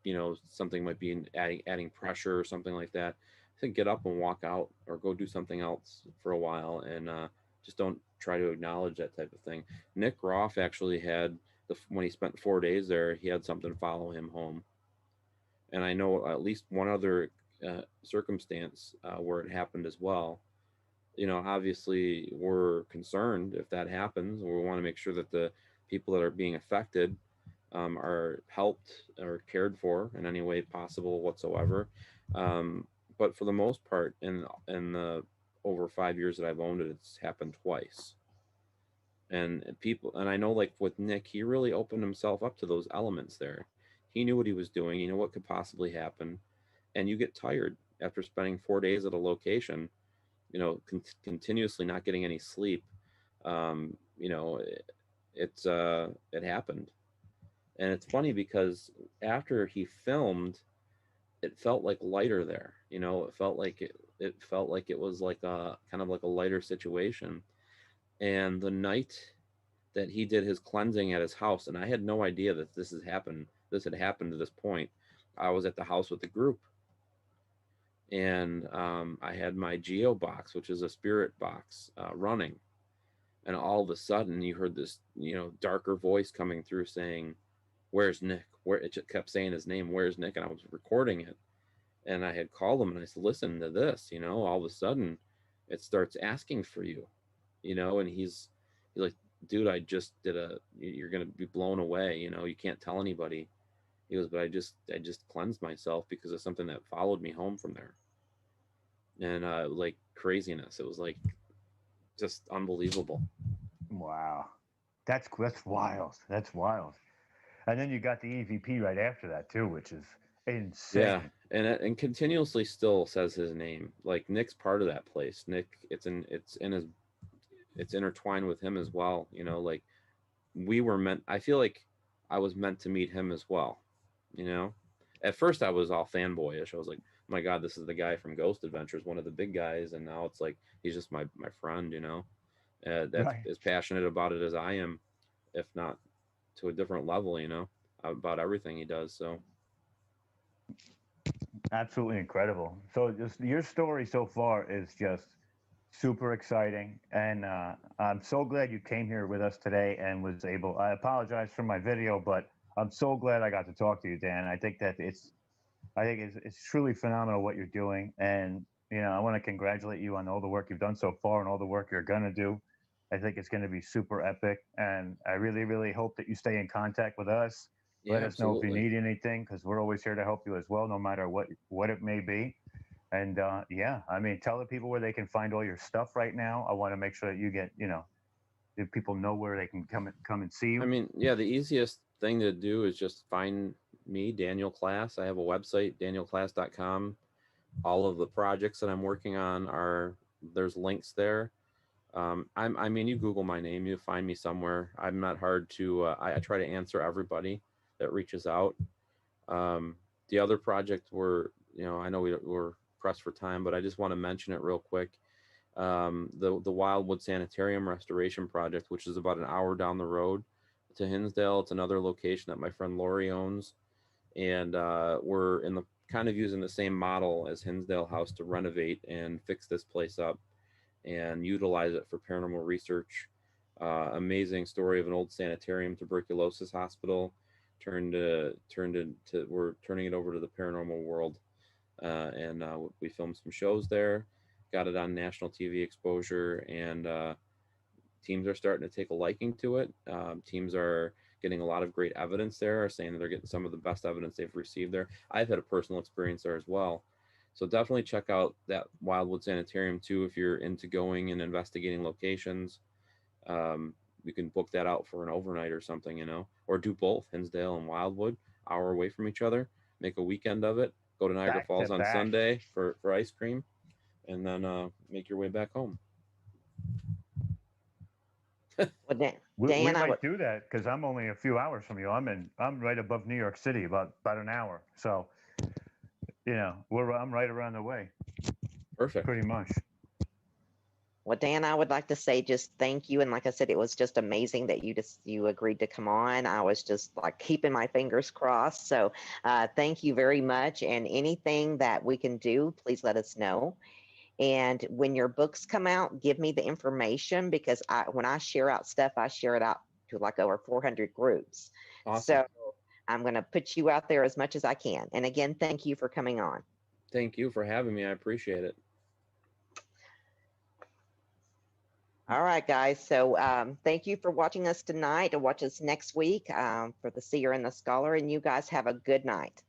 you know, something might be adding pressure or something like that. I think get up and walk out or go do something else for a while, and just don't try to acknowledge that type of thing. Nick Roth actually had when he spent 4 days there, he had something follow him home. And I know at least one other circumstance where it happened as well. You know, obviously we're concerned if that happens. We want to make sure that the people that are being affected are helped or cared for in any way possible whatsoever. But for the most part, in the over 5 years that I've owned it, it's happened twice. And I know, like with Nick, he really opened himself up to those elements there. He knew what he was doing. You know what could possibly happen, and you get tired after spending 4 days at a location. You know, continuously not getting any sleep. You know, it happened, and it's funny because after he filmed, it felt like lighter there. You know, it felt like it was like a kind of like a lighter situation. And the night that he did his cleansing at his house, and I had no idea that this had happened to this point. I was at the house with the group, and I had my Geo box, which is a spirit box, running, and all of a sudden you heard this, you know, darker voice coming through saying, "Where's Nick?" Where it kept saying his name, "Where's Nick?" And I was recording it, and I had called him and I said, "Listen to this," you know. All of a sudden, it starts asking for you, you know, and he's like, "Dude, I just did you're gonna be blown away, you know, you can't tell anybody." He goes, "But I just cleansed myself because of something that followed me home from there." And like craziness, it was like just unbelievable. Wow, that's wild. That's wild. And then you got the EVP right after that too, which is insane. Yeah, and continuously still says his name. Like Nick's part of that place. Nick, it's in his it's intertwined with him as well. You know, like we were meant. I feel like I was meant to meet him as well. You know, at first I was all fanboyish. I was like, oh my God, this is the guy from Ghost Adventures, one of the big guys, and now it's like he's just my friend. You know, that's Right. as passionate about it as I am, if not to a different level. You know, about everything he does. So. Absolutely incredible. So just your story so far is just super exciting, and I'm so glad you came here with us today and was able. I apologize for my video, but I'm so glad I got to talk to you, Dan. I think it's truly phenomenal what you're doing, and I want to congratulate you on all the work you've done so far and all the work you're gonna do. I think it's going to be super epic, and I really, really hope that you stay in contact with us. Yeah, Let us know if you absolutely. need anything, because we're always here to help you as well, no matter what it may be. And yeah, I mean, tell the people where they can find all your stuff right now. I want to make sure that you get, if people know where they can come and see I you. mean, yeah, the easiest thing to do is just find me, Daniel Klaes. I have a website, danielklaes.com. All of the projects that I'm working on there's links there. I mean, you Google my name, you find me somewhere. I'm not hard to. I try to answer everybody that reaches out. The other project I know we're pressed for time, but I just want to mention it real quick. The Wildwood Sanitarium Restoration Project, which is about an hour down the road to Hinsdale. It's another location that my friend Lori owns, and we're in the kind of using the same model as Hinsdale House to renovate and fix this place up and utilize it for paranormal research. Amazing story of an old sanitarium tuberculosis hospital turned into we're turning it over to the paranormal world, and we filmed some shows there, got it on national TV exposure, and teams are starting to take a liking to it. Teams are getting a lot of great evidence there, are saying that they're getting some of the best evidence they've received there. I've had a personal experience there as well. So definitely check out that Wildwood Sanitarium too if you're into going and investigating locations. You can book that out for an overnight or something, or do both, Hinsdale and Wildwood, hour away from each other. Make a weekend of it. Go to Niagara Back to Falls on back. Sunday for ice cream, and then make your way back home. Well, We Dan, I would. might do that because I'm only a few hours from you. I'm right above New York City, about an hour. So I'm right around the way, Perfect. pretty much. Well, Dan, I would like to say just thank you. And like I said, it was just amazing that you agreed to come on. I was just like keeping my fingers crossed. So thank you very much. And anything that we can do, please let us know. And when your books come out, give me the information, because when I share out stuff, I share it out to like over 400 groups. Awesome. So I'm going to put you out there as much as I can. And again, thank you for coming on. Thank you for having me. I appreciate it. All right, guys. So thank you for watching us tonight, and watch us next week for the Seer and the Scholar. And you guys have a good night.